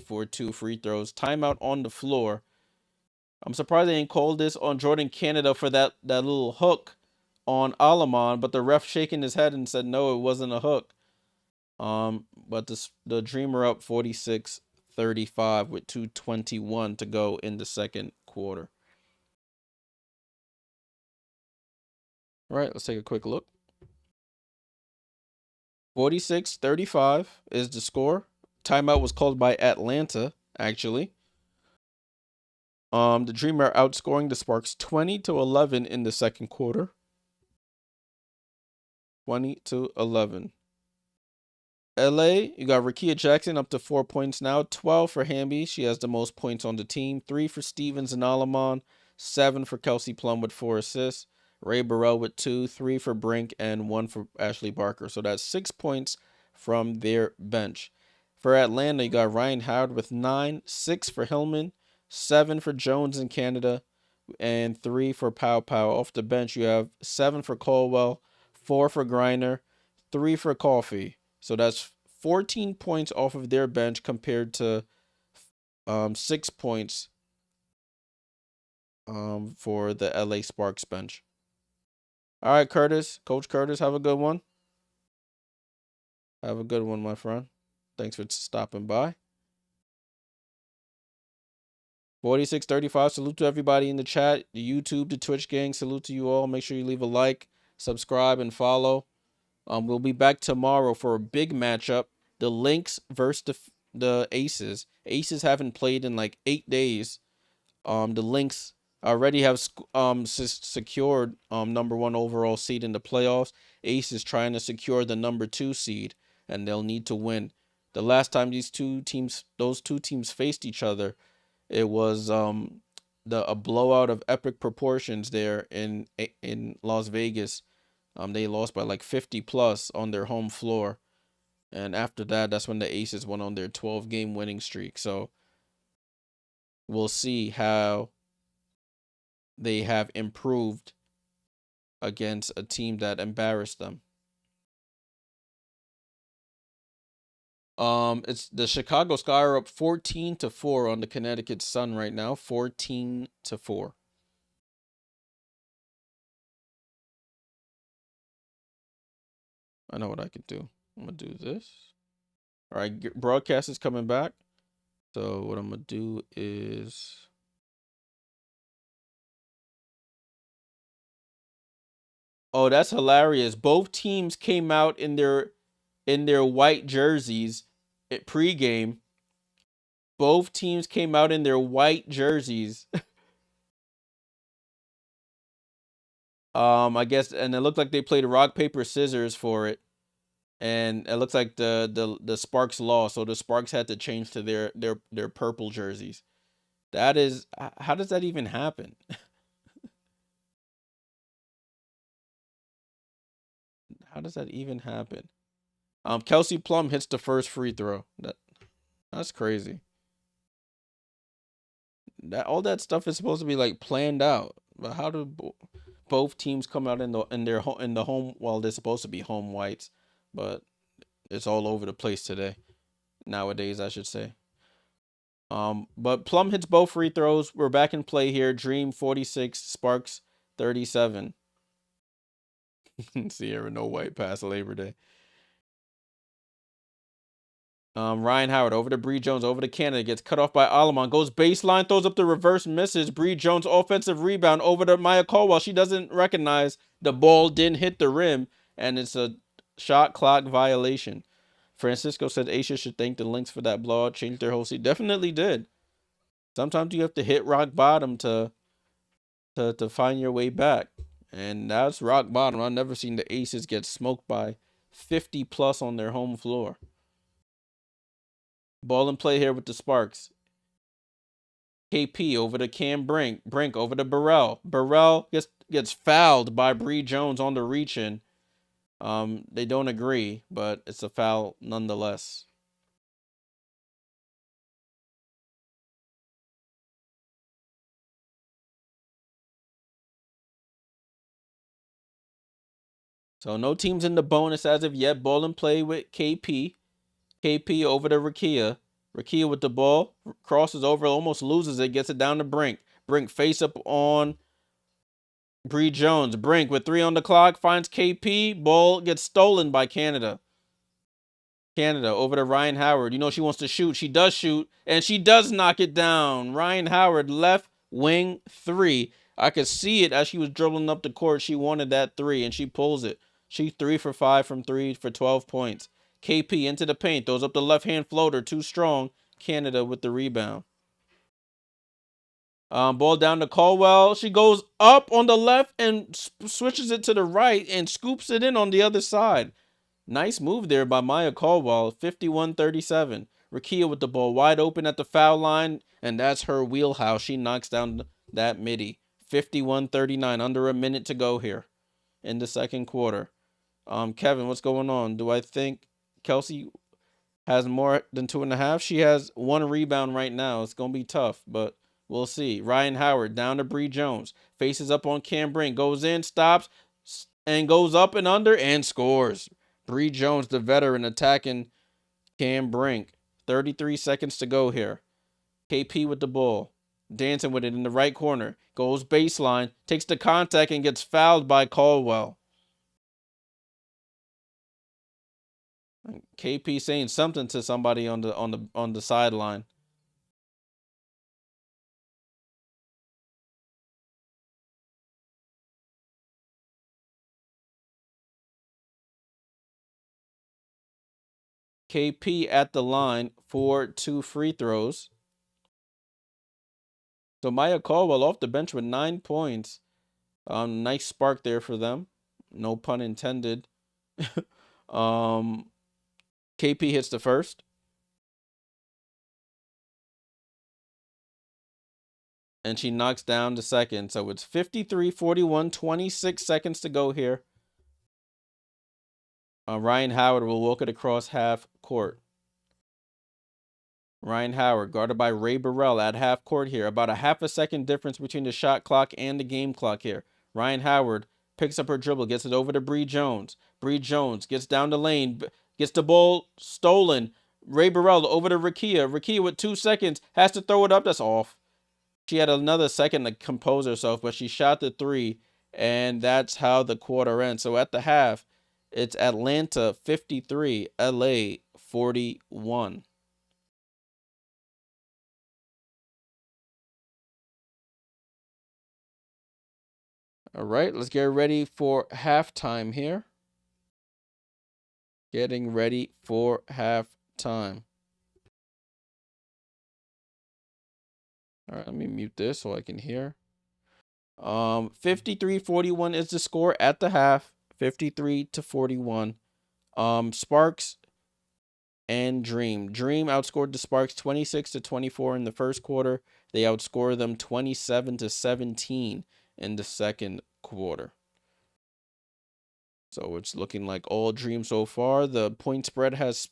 for 2 free throws. Timeout on the floor. I'm surprised they didn't call this on Jordan Canada for that little hook on Alamon, but the ref shaking his head and said no, it wasn't a hook. But the Dreamer up 46-35 with 2:21 to go in the second quarter. All right, let's take a quick look. 46-35 is the score. Timeout was called by Atlanta, actually. The Dreamer outscoring the Sparks 20-11 in the second quarter. 20-11. LA, you got Rakia Jackson up to 4 points now. 12 for Hamby. She has the most points on the team. 3 for Stevens and Alamon. 7 for Kelsey Plum with 4 assists. Ray Burrell with 2. 3 for Brink and 1 for Ashley Barker. So that's 6 points from their bench. For Atlanta, you got Rhyne Howard with 9. 6 for Hillman. 7 for Jones in Canada. And 3 for Pow Pow. Off the bench, you have 7 for Caldwell. 4 for Griner. 3 for Coffee. So that's 14 points off of their bench compared to 6 points for the LA Sparks bench. All right, Coach Curtis, have a good one. Have a good one, my friend. Thanks for stopping by. 46-35. Salute to everybody in the chat, the YouTube, the Twitch gang. Salute to you all. Make sure you leave a like, subscribe, and follow. We'll be back tomorrow for a big matchup. The Lynx versus the Aces. Aces haven't played in like 8 days. The Lynx already have secured number 1 overall seed in the playoffs. Aces trying to secure the number 2 seed, and they'll need to win. The last time those two teams faced each other, it was a blowout of epic proportions there in Las Vegas. They lost by like 50 plus on their home floor. And after that, that's when the Aces went on their 12-game winning streak. So we'll see how they have improved against a team that embarrassed them. It's the Chicago Sky are up 14-4 on the Connecticut Sun right now. 14-4. I know what I could do. I'm gonna do this. All right, broadcast is coming back. So what I'm gonna do is, oh, that's hilarious. Both teams came out in their white jerseys at pregame. Both teams came out in their white jerseys. I guess, and it looked like they played rock paper scissors for it, and it looks like the Sparks lost, so the Sparks had to change to their purple jerseys. That is, how does that even happen? How does that even happen? Kelsey Plum hits the first free throw. That's crazy. That all that stuff is supposed to be like planned out, but how do both teams come out in the home? Well, they're supposed to be home whites, but it's all over the place today. Nowadays, I should say. But Plum hits both free throws. We're back in play here. Dream 46, Sparks 37. Sierra no white past Labor Day. Rhyne Howard over to Bree Jones, over to Canada, gets cut off by Alamon, goes baseline, throws up the reverse, misses. Bree Jones offensive rebound over to Maya Caldwell. She doesn't recognize the ball didn't hit the rim, and it's a shot clock violation. Francisco said Asia should thank the Lynx for that blowout, changed their whole seat. Definitely did. Sometimes you have to hit rock bottom to find your way back, and that's rock bottom. I've never seen the Aces get smoked by 50 plus on their home floor. Ball in play here with the Sparks. KP over to Cam Brink. Brink over to Burrell. Burrell gets fouled by Bree Jones on the reach in. They don't agree, but it's a foul nonetheless. So no teams in the bonus as of yet. Ball in play with KP. KP over to Rakia. Rakia with the ball. Crosses over, almost loses it. Gets it down to Brink. Brink face up on Bree Jones. Brink with 3 on the clock. Finds KP. Ball gets stolen by Canada. Canada over to Rhyne Howard. You know she wants to shoot. She does shoot, and she does knock it down. Rhyne Howard, left wing 3. I could see it as she was dribbling up the court. She wanted that 3, and she pulls it. She 3 for 5 from 3 for 12 points. KP into the paint. Throws up the left-hand floater. Too strong. Canada with the rebound. Ball down to Caldwell. She goes up on the left and switches it to the right and scoops it in on the other side. Nice move there by Maya Caldwell. 51-37. Rakia with the ball wide open at the foul line, and that's her wheelhouse. She knocks down that midi. 51-39. Under a minute to go here in the second quarter. Kevin, what's going on? Do I think Kelsey has more than 2.5? She has 1 rebound right now. It's going to be tough, but we'll see. Rhyne Howard down to Bree Jones. Faces up on Cam Brink. Goes in, stops, and goes up and under and scores. Bree Jones, the veteran, attacking Cam Brink. 33 seconds to go here. KP with the ball. Dancing with it in the right corner. Goes baseline. Takes the contact and gets fouled by Caldwell. KP saying something to somebody on the sideline. KP at the line for 2 free throws. So Maya Caldwell off the bench with 9 points. Nice spark there for them. No pun intended. KP hits the first. And she knocks down the second. So it's 53-41, 26 seconds to go here. Rhyne Howard will walk it across half court. Rhyne Howard, guarded by Ray Burrell at half court here. About a half a second difference between the shot clock and the game clock here. Rhyne Howard picks up her dribble, gets it over to Bree Jones. Bree Jones gets down the lane, gets the ball stolen. Ray Burrell over to Rakia. Rakia with 2 seconds has to throw it up. That's off. She had another second to compose herself, but she shot the three, and that's how the quarter ends. So at the half, it's Atlanta 53, LA 41. All right, let's get ready for halftime here. Getting ready for halftime. All right, let me mute this so I can hear. 53-41 is the score at the half. 53-41. Sparks and Dream. Dream outscored the Sparks 26-24 in the first quarter. They outscored them 27-17 in the second quarter. So it's looking like all Dream so far. The point spread has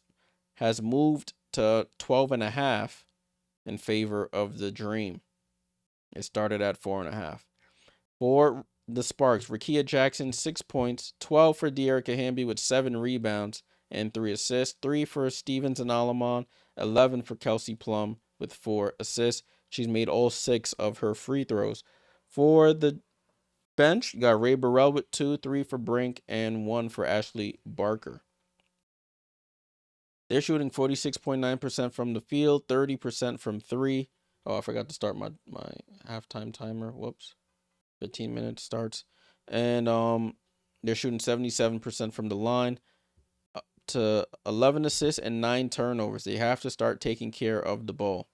moved to 12.5 in favor of the Dream. It started at 4.5. For the Sparks, Rakia Jackson, 6 points, 12 for Dearica Hamby with 7 rebounds and 3 assists, 3 for Stevens and Alamon, 11 for Kelsey Plum with 4 assists. She's made all 6 of her free throws. For the bench, you got Ray Burrell with 2, 3 for Brink, and 1 for Ashley Barker. They're shooting 46.9% from the field, 30% from 3. Oh, I forgot to start my halftime timer. Whoops. 15 minutes starts. And they're shooting 77% from the line, to 11 assists and 9 turnovers. They have to start taking care of the ball.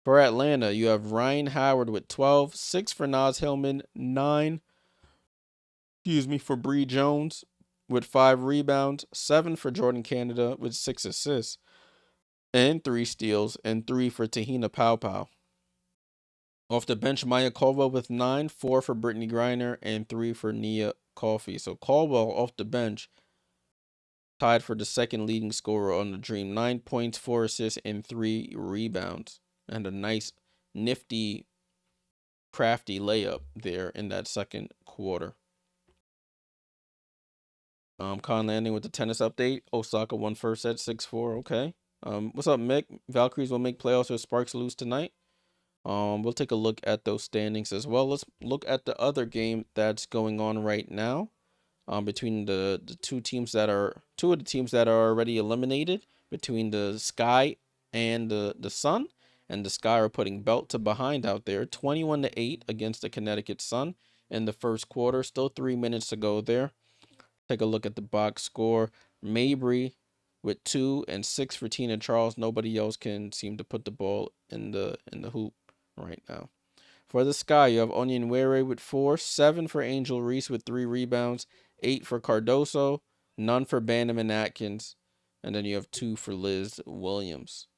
For Atlanta, you have Rhyne Howard with 12, 6 for Naz Hillman, 9 for Bree Jones with 5 rebounds, 7 for Jordan Canada with 6 assists and 3 steals, and 3 for Tahina Pow. Off the bench, Maya Caldwell with 9, 4 for Brittany Griner, and 3 for Nia Coffey. So Caldwell off the bench, tied for the second leading scorer on the Dream. 9 points, 4 assists, and 3 rebounds. And a nice, nifty, crafty layup there in that second quarter. Con Landing with the tennis update. Osaka won first set 6-4. Okay. What's up, Mick? Valkyries will make playoffs if Sparks lose tonight. We'll take a look at those standings as well. Let's look at the other game that's going on right now. Between the two of the teams that are already eliminated, between the Sky and the Sun. And the Sky are putting belt to behind out there, 21-8 against the Connecticut Sun in the first quarter. Still 3 minutes to go there. Take a look at the box score. Mabry with 2 and 6 for Tina Charles. Nobody else can seem to put the ball in the hoop right now. For the Sky, you have Onion Were with 4, 7 for Angel Reese with 3 rebounds, 8 for Cardoso, none for Bannerman Atkins, and then you have 2 for Liz Williams.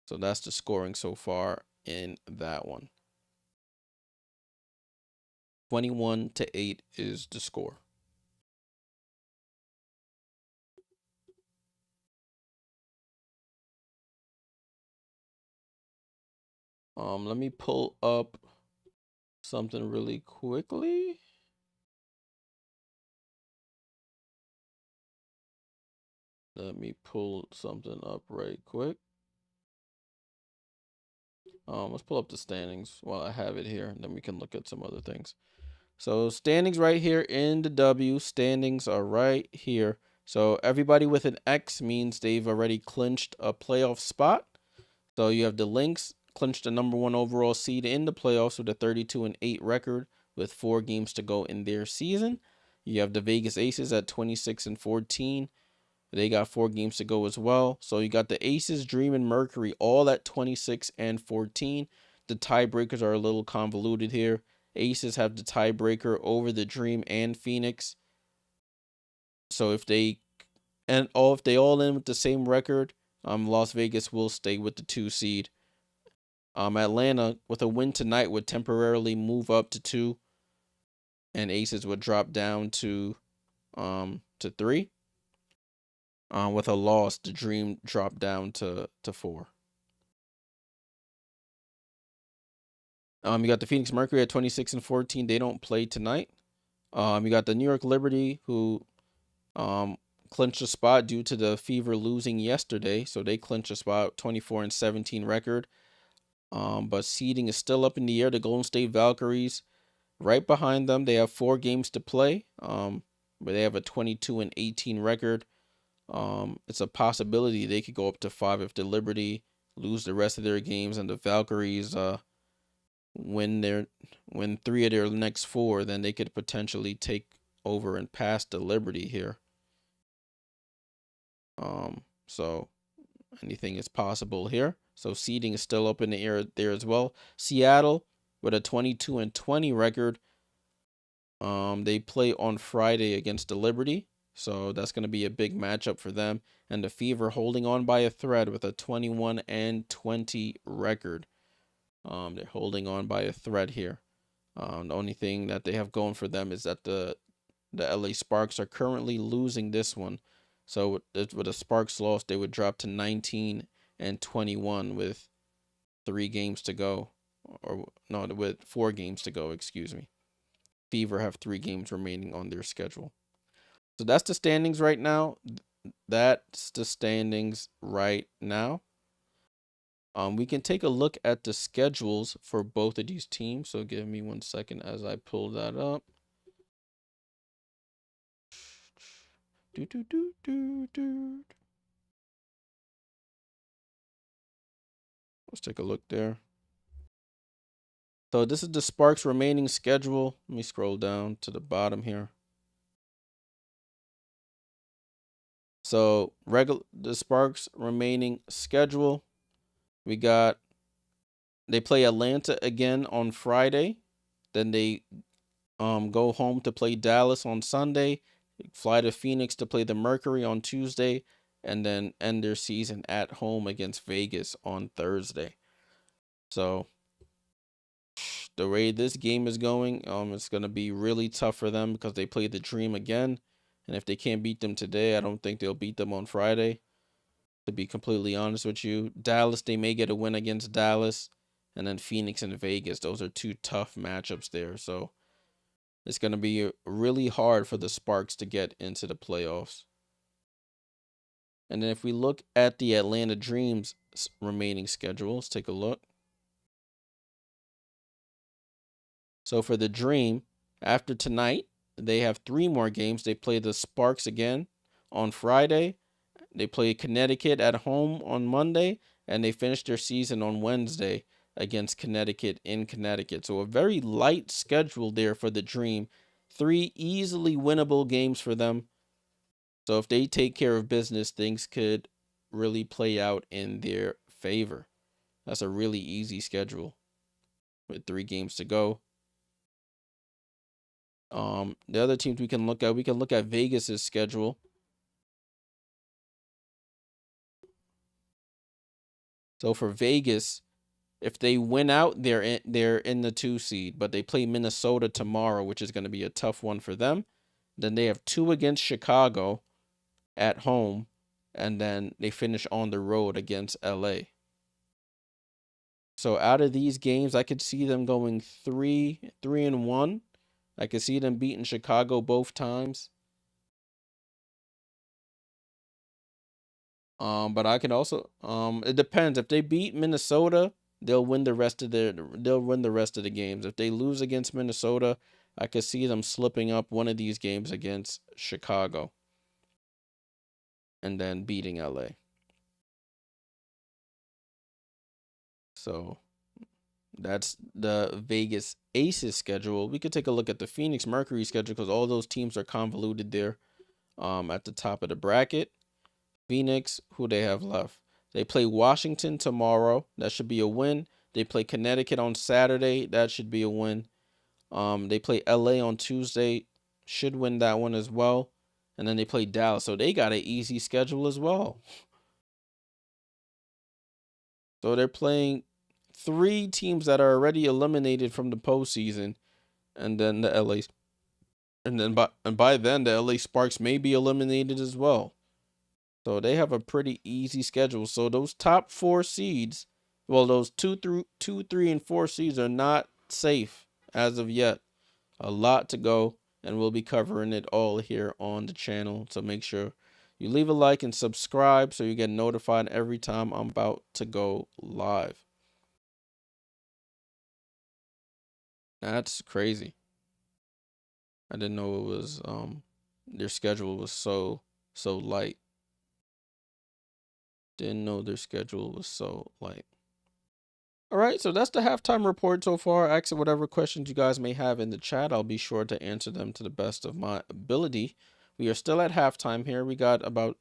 So that's the scoring so far in that one. 21-8 is the score. Let me pull up something really quickly. Let me pull something up right quick. Let's pull up the standings while I have it here, and then we can look at some other things. So standings right here in the W. Standings are right here. So everybody with an X means they've already clinched a playoff spot. So you have the Lynx clinched the number 1 overall seed in the playoffs with a 32-8 record with 4 games to go in their season. You have the Vegas Aces at 26-14. They got 4 games to go as well. So you got the Aces, Dream, and Mercury all at 26-14. The tiebreakers are a little convoluted here. Aces have the tiebreaker over the Dream and Phoenix. So if they all end with the same record, Las Vegas will stay with the 2 seed. Atlanta with a win tonight would temporarily move up to 2, and Aces would drop down to to 3. With a loss, the Dream dropped down to 4. You got the Phoenix Mercury at 26-14. They don't play tonight. You got the New York Liberty, who clinched a spot due to the Fever losing yesterday, so they clinched a spot, 24-17 record. But seeding is still up in the air. The Golden State Valkyries right behind them. They have 4 games to play. But they have a 22-18 record. It's a possibility they could go up to 5 if the Liberty lose the rest of their games and the Valkyries win 3 of their next 4. Then they could potentially take over and pass the Liberty here. So anything is possible here. So seeding is still up in the air there as well. Seattle with a 22-20 record. They play on Friday against the Liberty. So that's going to be a big matchup for them. And the Fever holding on by a thread with a 21-20 record. They're holding on by a thread here. The only thing that they have going for them is that the LA Sparks are currently losing this one. So with a Sparks loss, they would drop to 19-21 with 3 games to go. Or no, with 4 games to go, excuse me. Fever have 3 games remaining on their schedule. So that's the standings right now. We can take a look at the schedules for both of these teams. So give me 1 second as I pull that up. Let's take a look there. So this is the Sparks' remaining schedule. Let me scroll down to the bottom here. So the Sparks' remaining schedule. They play Atlanta again on Friday. Then they go home to play Dallas on Sunday. Fly to Phoenix to play the Mercury on Tuesday. And then end their season at home against Vegas on Thursday. So the way this game is going, it's going to be really tough for them because they play the Dream again. And if they can't beat them today, I don't think they'll beat them on Friday. To be completely honest with you, Dallas, they may get a win against Dallas. And then Phoenix and Vegas, those are 2 tough matchups there. So it's going to be really hard for the Sparks to get into the playoffs. And then if we look at the Atlanta Dream's remaining schedule, let's take a look. So for the Dream, after tonight, they have 3 more games. They play the Sparks again on Friday. They play Connecticut at home on Monday. And they finish their season on Wednesday against Connecticut in Connecticut. So a very light schedule there for the Dream. 3 easily winnable games for them. So if they take care of business, things could really play out in their favor. That's a really easy schedule with 3 games to go. The other teams we can look at Vegas's schedule. So for Vegas, if they win out, they're in the 2 seed, but they play Minnesota tomorrow, which is going to be a tough one for them. Then they have 2 against Chicago at home, and then they finish on the road against LA. So out of these games, I could see them going 3-1. I could see them beating Chicago both times. But I can also it depends. If they beat Minnesota, they'll win the rest of the games. If they lose against Minnesota, I could see them slipping up one of these games against Chicago and then beating LA. So that's the Vegas Aces schedule. We could take a look at the Phoenix Mercury schedule because all those teams are convoluted there at the top of the bracket. Phoenix, who they have left? They play Washington tomorrow. That should be a win. They play Connecticut on Saturday. That should be a win. They play LA on Tuesday. Should win that one as well. And then they play Dallas. So they got an easy schedule as well. So they're playing 3 teams that are already eliminated from the postseason. And then the And then by then the LA Sparks may be eliminated as well. So they have a pretty easy schedule. So those top 4 seeds, well, those 2, 3, and 4 seeds are not safe as of yet. A lot to go, and we'll be covering it all here on the channel. So make sure you leave a like and subscribe so you get notified every time I'm about to go live. That's crazy. I didn't know it was their schedule was so light. Didn't know their schedule was so light. All right, so that's the halftime report so far. Ask whatever questions you guys may have in the chat. I'll be sure to answer them to the best of my ability. We are still at halftime here. We got about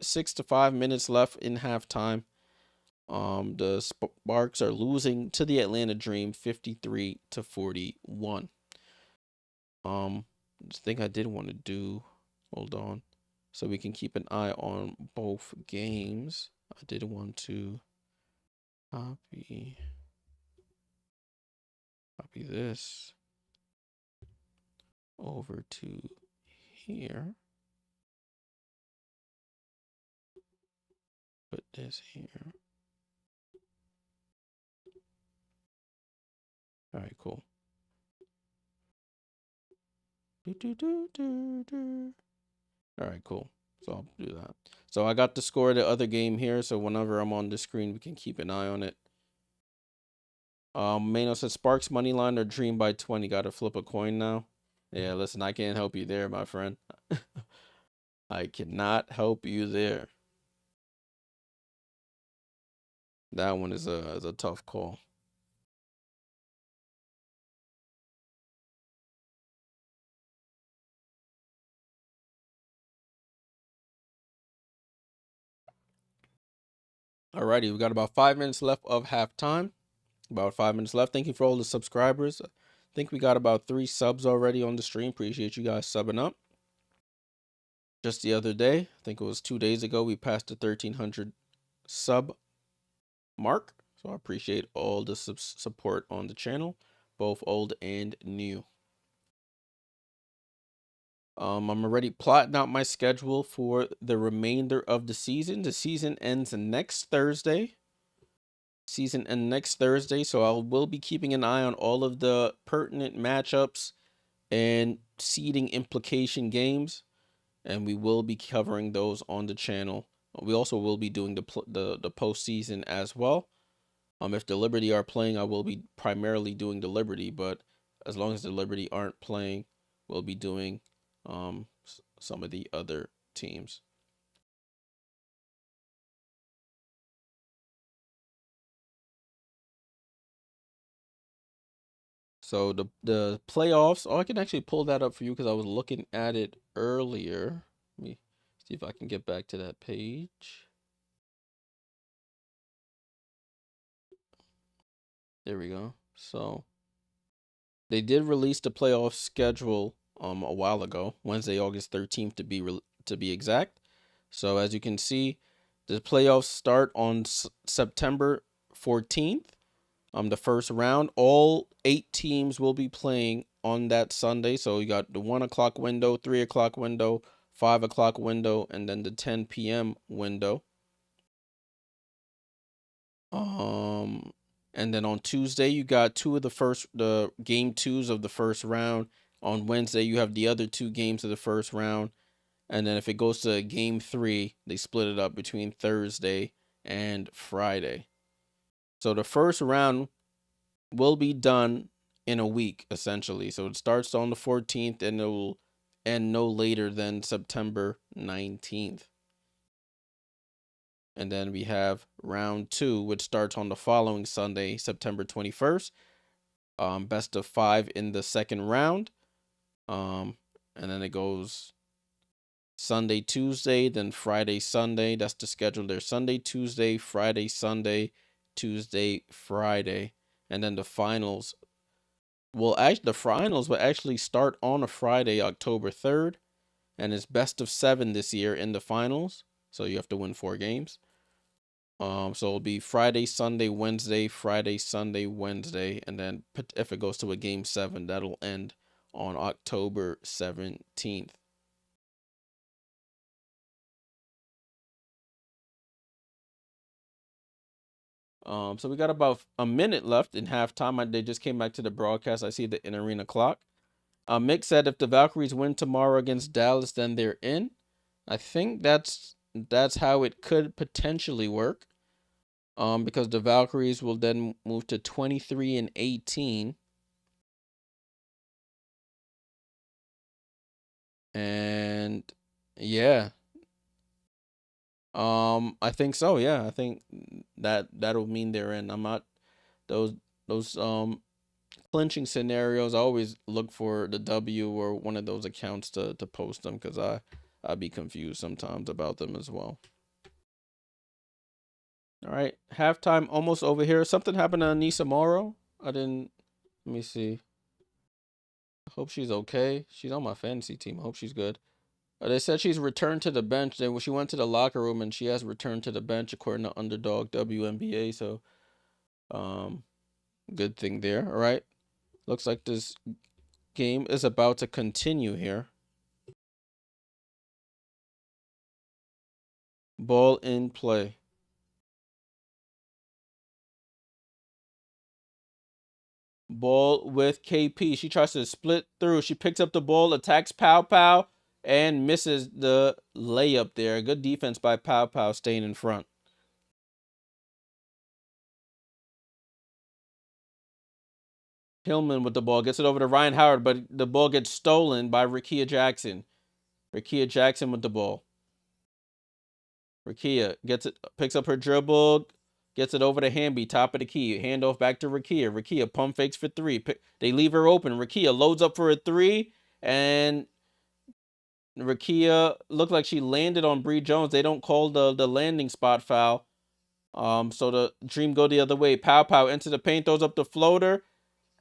6 to 5 minutes left in halftime. The Sparks are losing to the Atlanta Dream 53 to 41. The thing I did want to do, hold on, so we can keep an eye on both games. I did want to copy this over to here. Put this here. All right, cool. All right, cool. So I'll do that. So I got the score of the other game here. So whenever I'm on the screen, we can keep an eye on it. Mano says Sparks money line or Dream by 20. Got to flip a coin now. Yeah, listen, I can't help you there, my friend. I cannot help you there. That one is a tough call. Alrighty, we got about 5 minutes left of halftime. About 5 minutes left. Thank you for all the subscribers. I think we got about 3 subs already on the stream. Appreciate you guys subbing up. Just the other day, I think it was 2 days ago, we passed the 1,300 sub mark. So I appreciate all the support on the channel, both old and new. I'm already plotting out my schedule for the remainder of the season. The season ends next Thursday. So I will be keeping an eye on all of the pertinent matchups and seeding implication games, and we will be covering those on the channel. We also will be doing the postseason as well. If the Liberty are playing, I will be primarily doing the Liberty, but as long as the Liberty aren't playing, we'll be doing some of the other teams. So the playoffs, I can actually pull that up for you because I was looking at it earlier. Let me see if I can get back to that page. There we go. So they did release the playoff schedule a while ago, Wednesday, August 13th to be exact. So as you can see, the playoffs start on September 14th. The first round, all 8 teams will be playing on that Sunday. So you got the 1 o'clock window, 3 o'clock window, 5 o'clock window, and then the 10 p.m. window. And then on Tuesday, you got the game 2s of the first round. On Wednesday, you have the other 2 games of the first round. And then if it goes to game 3, they split it up between Thursday and Friday. So the first round will be done in a week, essentially. So it starts on the 14th and it will end no later than September 19th. And then we have round 2, which starts on the following Sunday, September 21st. Best of 5 in the second round. And then it goes Sunday, Tuesday, then Friday, Sunday. That's the schedule there. Sunday, Tuesday, Friday, Sunday, Tuesday, Friday. And then the finals. Well, the finals will actually start on a Friday, October 3rd. And it's best of 7 this year in the finals. So you have to win 4 games. So it'll be Friday, Sunday, Wednesday, Friday, Sunday, Wednesday. And then if it goes to a game 7, that'll end on October 17th. So we got about a minute left in halftime. They just came back to the broadcast. I see the in-arena clock. Mick said if the Valkyries win tomorrow against Dallas, then they're in. I think that's how it could potentially work. Because the Valkyries will then move to 23-18. And yeah. I think so, yeah. I think that'll mean they're in. I'm not those clinching scenarios. I always look for the W or one of those accounts to post them, because I'd be confused sometimes about them as well. All right, halftime almost over here. Something happened to Anissa Morrow. Let me see. I hope she's okay. She's on my fantasy team. I hope she's good. They said she's returned to the bench. Then she went to the locker room and she has returned to the bench according to Underdog WNBA. So, good thing there. All right. Looks like this game is about to continue here. Ball in play. Ball with KP. She tries to split through. She picks up the ball, attacks Pow Pow, and misses the layup there. Good defense by Pow Pow, staying in front. Hillman with the ball. Gets it over to Rhyne Howard, but the ball gets stolen by Rickea Jackson. Rickea Jackson with the ball. Rickea gets it, picks up her dribble, gets it over to Hamby, top of the key. Handoff back to Rickea. Rickea pump fakes for three. They leave her open. Rickea loads up for a three, and Rickea looked like she landed on Bree Jones. They don't call the landing spot foul. So the Dream go the other way. Pow Pow into the paint, throws up the floater.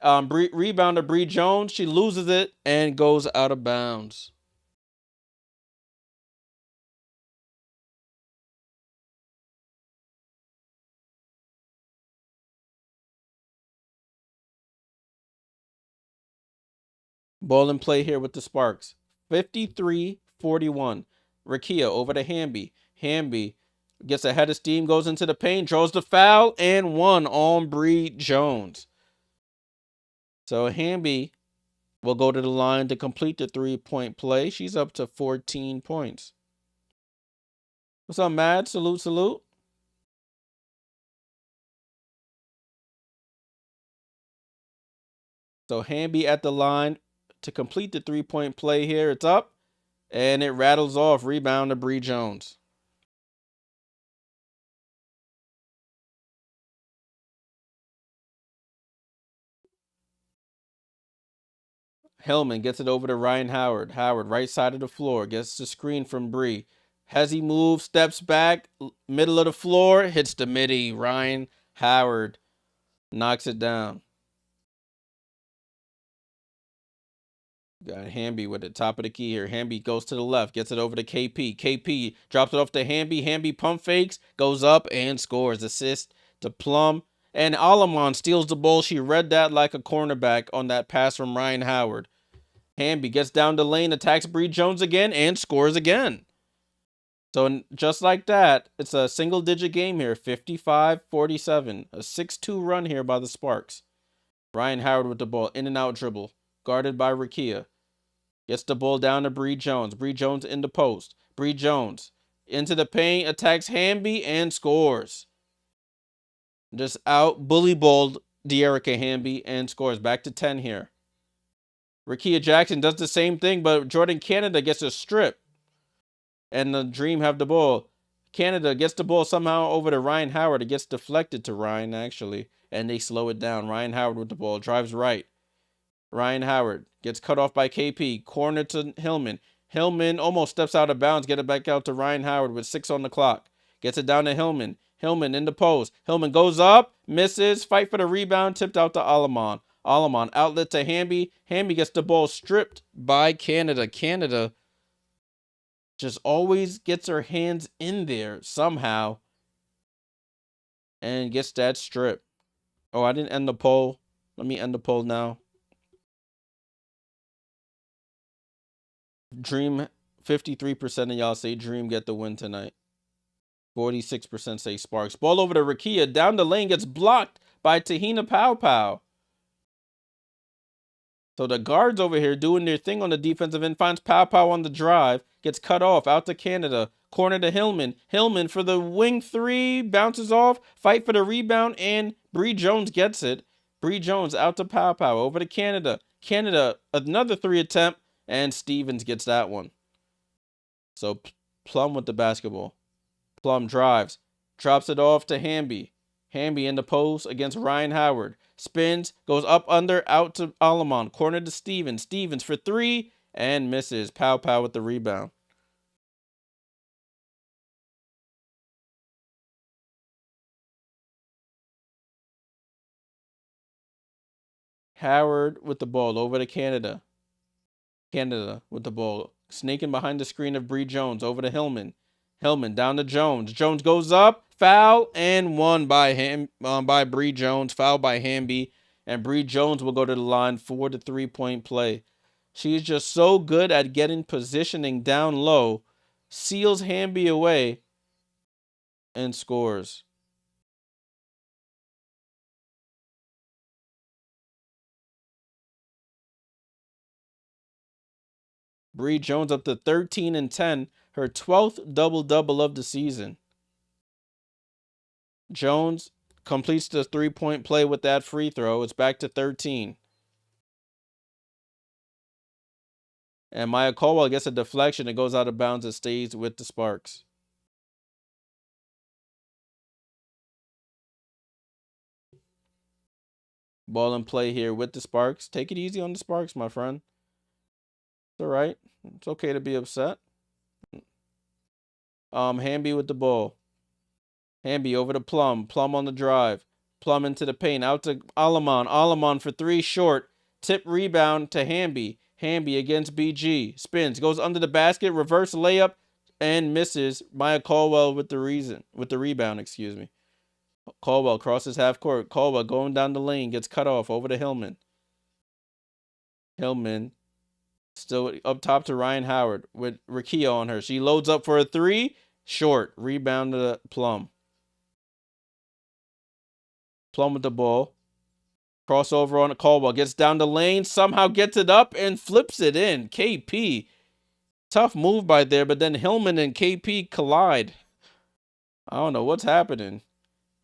Rebounder Bree Jones. She loses it and goes out of bounds. Ball in play here with the Sparks. 53-41. Rickea over to Hamby. Hamby gets ahead of steam, goes into the paint, draws the foul, and one on Bree Jones. So Hamby will go to the line to complete the three-point play. She's up to 14 points. What's up, Mad? Salute, salute. So Hamby at the line to complete the three-point play here. It's up, and it rattles off. Rebound to Bree Jones. Hellman gets it over to Rhyne Howard. Howard, right side of the floor, gets the screen from Bree. Has he moved, steps back, middle of the floor, hits the midi. Rhyne Howard knocks it down. Got Hamby with the top of the key here. Hamby goes to the left, gets it over to KP. KP drops it off to Hamby. Hamby pump fakes, goes up and scores. Assist to Plum. And Alamon steals the ball. She read that like a cornerback on that pass from Rhyne Howard. Hamby gets down the lane, attacks Bree Jones again, and scores again. So just like that, it's a single-digit game here, 55-47. A 6-2 run here by the Sparks. Rhyne Howard with the ball, in and out dribble, guarded by Rickea. Gets the ball down to Bree Jones. Bree Jones in the post. Bree Jones into the paint, attacks Hamby, and scores. Just out bully balled Dearica Hamby and scores. Back to 10 here. Rickea Jackson does the same thing, but Jordan Canada gets a strip. And the Dream have the ball. Canada gets the ball somehow over to Rhyne Howard. It gets deflected to Rhyne, actually, and they slow it down. Rhyne Howard with the ball, drives right. Rhyne Howard gets cut off by KP. Corner to Hillman. Hillman almost steps out of bounds. Get it back out to Rhyne Howard with 6 on the clock. Gets it down to Hillman. Hillman in the post. Hillman goes up, misses. Fight for the rebound. Tipped out to Alamon. Alamon outlet to Hamby. Hamby gets the ball stripped by Canada. Canada just always gets her hands in there somehow and gets that strip. Oh, I didn't end the poll. Let me end the poll now. Dream, 53% of y'all say Dream get the win tonight. 46% say Sparks. Ball over to Rakia. Down the lane, gets blocked by Tahina Pow Pow. So the guards over here doing their thing on the defensive end. Finds Pow Pow on the drive. Gets cut off. Out to Canada. Corner to Hillman. Hillman for the wing three. Bounces off. Fight for the rebound. And Bree Jones gets it. Bree Jones out to Pow Pow. Over to Canada. Canada, another three attempt. And Stevens gets that one. So Plum with the basketball. Plum drives. Drops it off to Hamby. Hamby in the post against Rhyne Howard. Spins, goes up under, out to Alamon. Corner to Stevens. Stevens for three and misses. Pow Pow with the rebound. Howard with the ball over to Canada. Canada with the ball. Snaking behind the screen of Bree Jones over to Hillman. Hillman down to Jones. Jones goes up. Foul and won by Bree Jones. Foul by Hamby. And Bree Jones will go to the line for the three-point play. She's just so good at getting positioning down low. Seals Hamby away and scores. Bree Jones up to 13 and 10. Her 12th double-double of the season. Jones completes the three-point play with that free throw. It's back to 13. And Maya Caldwell gets a deflection. It goes out of bounds. It stays with the Sparks. Ball in play here with the Sparks. Take it easy on the Sparks, my friend. It's all right. It's okay to be upset. Hamby with the ball. Hamby over to Plum. Plum on the drive. Plum into the paint. Out to Alamon. Alamon for three short. Tip rebound to Hamby. Hamby against BG. Spins. Goes under the basket. Reverse layup. And misses. Maya Caldwell with the rebound, excuse me. Caldwell crosses half court. Caldwell going down the lane. Gets cut off. Over to Hillman. Hillman still up top to Rhyne Howard with Rakia on her. She loads up for a three. Short. Rebound to Plum. Plum with the ball. Crossover on Caldwell. Gets down the lane. Somehow gets it up and flips it in. KP. Tough move by there, but then Hillman and KP collide. I don't know what's happening.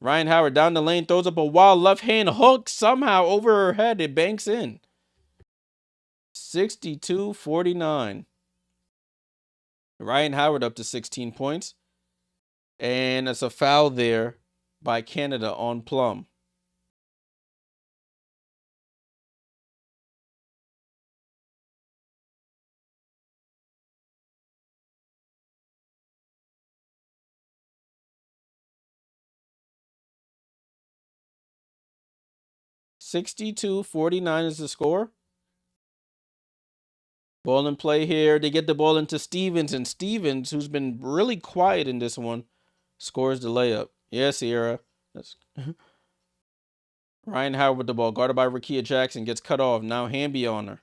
Rhyne Howard down the lane. Throws up a wild left hand hook. Somehow over her head. It banks in. 62-49. Rhyne Howard up to 16 points. And it's a foul there by Canada on Plum. $62-49 is the score. Ball in play here. They get the ball into Stevens, and Stevens, who's been really quiet in this one, scores the layup. Yeah, Sierra. That's Rhyne Howard with the ball, guarded by Rakia Jackson, gets cut off. Now Hamby on her.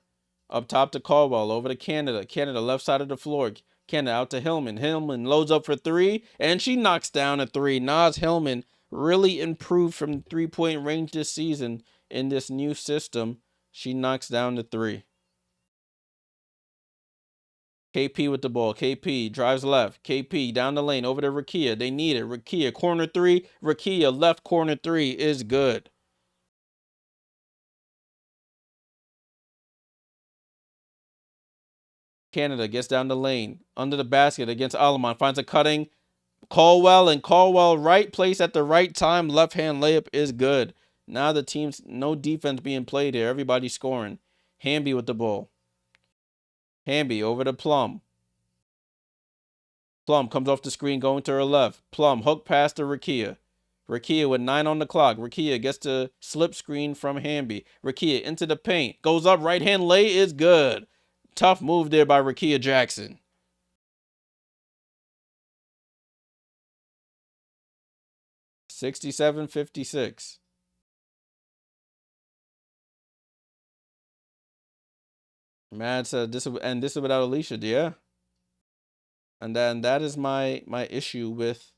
Up top to Caldwell, over to Canada. Canada left side of the floor. Canada out to Hillman. Hillman loads up for three, and she knocks down a three. Naz Hillman really improved from three-point range this season in this new system. She knocks down the three. KP with the ball. KP drives left. KP down the lane over to Rakia. They need it. Rakia corner three. Rakia left corner three is good. Canada gets down the lane. Under the basket against Alamon. Finds a cutting Caldwell, and Caldwell right place at the right time. Left hand layup is good. Now the team's no defense being played here. Everybody scoring. Hamby with the ball. Hamby over to Plum. Plum comes off the screen going to her left. Plum hook pass to Rakia. Rakia with 9 on the clock. Rakia gets the slip screen from Hamby. Rakia into the paint. Goes up. Right hand lay is good. Tough move there by Rakia Jackson. $67-56. Mad said this is without Allisha, yeah. And then that is my issue with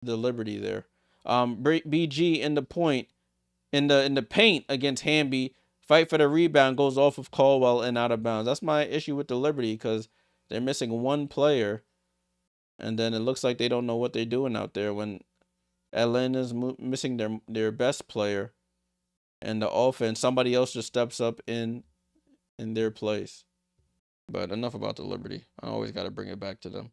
the Liberty there. BG in the point in the paint against Hamby, fight for the rebound, goes off of Caldwell and out of bounds. That's my issue with the Liberty, because they're missing one player, and then it looks like they don't know what they're doing out there when Atlanta's missing their best player, and the offense, somebody else just steps up in their place. But enough about the Liberty. I always got to bring it back to them.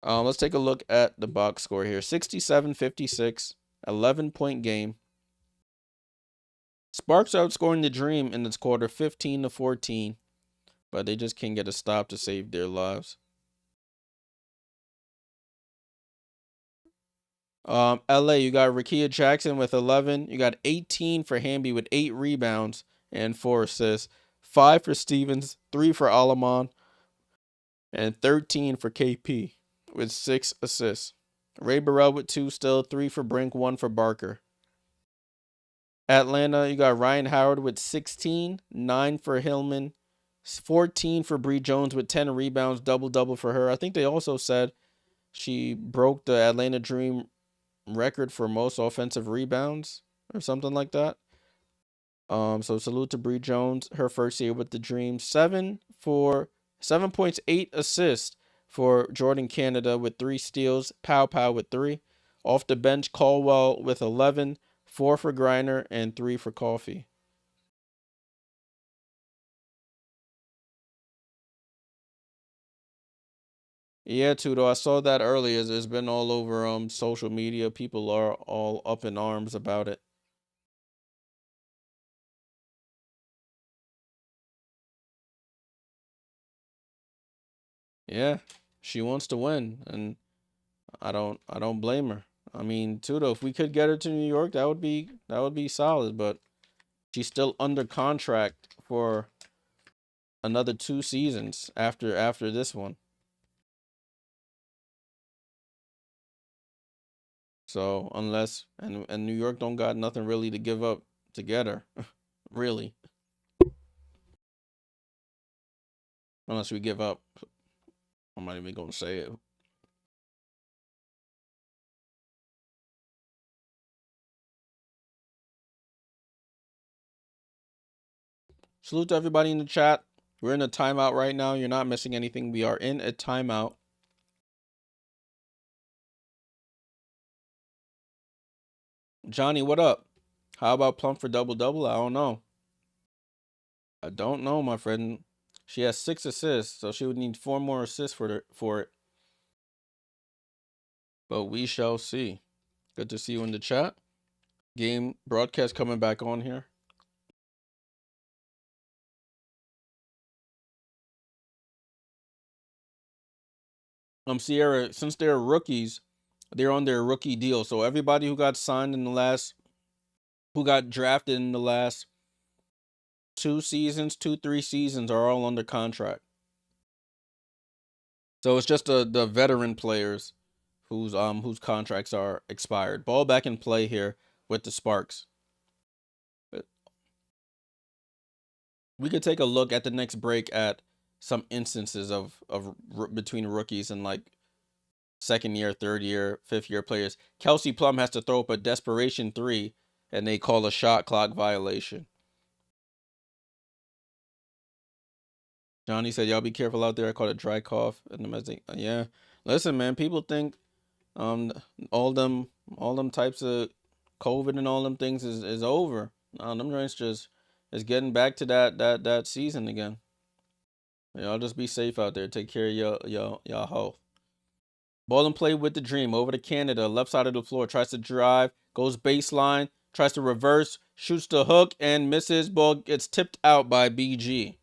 Let's take a look at the box score here. 67-56, 11-point game. Sparks outscoring the Dream in this quarter 15-14, but they just can't get a stop to save their lives. LA, you got Rickea Jackson with 11. You got 18 for Hamby with 8 rebounds and 4 assists. 5 for Stevens, 3 for Alamon, and 13 for KP with 6 assists. Ray Burrell with 2 still, 3 for Brink, 1 for Barker. Atlanta, you got Rhyne Howard with 16, 9 for Hillman, 14 for Bree Jones with 10 rebounds, double-double for her. I think they also said she broke the Atlanta Dream record for most offensive rebounds or something like that. So salute to Bree Jones, her first year with the Dream. 7 points, 8 assists for Jordan Canada with 3 steals. Pow with 3. Off the bench, Caldwell with 11, 4 for Griner, and 3 for Coffee. Yeah, Tudo, I saw that earlier. It's been all over social media. People are all up in arms about it. Yeah, she wants to win, and I don't blame her. I mean, Tudo, if we could get her to New York, that would be solid, but she's still under contract for another 2 seasons after this one. So unless and New York don't got nothing really to give up to get her, really. Unless we give up, I'm not even gonna say it. Salute to everybody in the chat. We're in a timeout right now. You're not missing anything. We are in a timeout. Johnny, what up? How about Plum for double-double? I don't know. I don't know, my friend. She has 6 assists, so she would need 4 more assists for it. But we shall see. Good to see you in the chat. Game broadcast coming back on here. Sierra, since they're rookies, they're on their rookie deal. So everybody who got signed who got drafted in the last 3 seasons are all under contract. So it's just the veteran players whose contracts are expired. Ball back in play here with the Sparks. We could take a look at the next break at some instances of between rookies and like 2nd year, 3rd year, 5th year players. Kelsey Plum has to throw up a desperation 3, and they call a shot clock violation. Johnny said, "Y'all be careful out there." I caught a dry cough and the message. Yeah, listen, man. People think um all them types of COVID and all them things is over. Them joints just is getting back to that season again. Y'all just be safe out there. Take care of your health. Ball and play with the Dream over to Canada. Left side of the floor. Tries to drive. Goes baseline. Tries to reverse. Shoots the hook and misses. Ball gets tipped out by BG.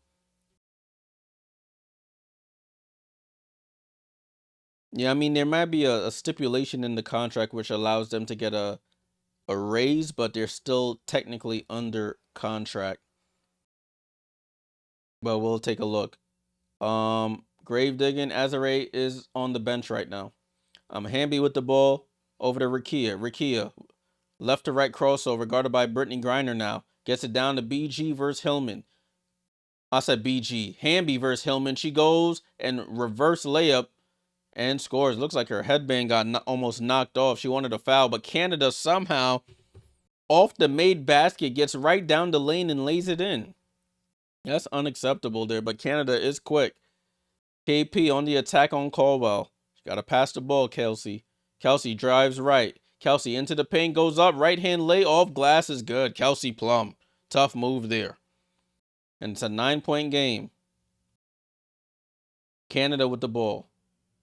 Yeah, I mean, there might be a stipulation in the contract which allows them to get a raise, but they're still technically under contract. But we'll take a look. Grave digging. Azare is on the bench right now. Hamby with the ball over to Rickea. Rickea, left to right crossover, guarded by Brittany Griner now. Gets it down to BG versus Hillman. I said BG. Hamby versus Hillman. She goes and reverse layup and scores. Looks like her headband got almost knocked off. She wanted a foul, but Canada somehow, off the made basket, gets right down the lane and lays it in. That's unacceptable there, but Canada is quick. KP on the attack on Caldwell. Got to pass the ball, Kelsey. Kelsey drives right. Kelsey into the paint, goes up. Right-hand lay off glass is good. Kelsey Plum. Tough move there. And it's a 9-point game. Canada with the ball.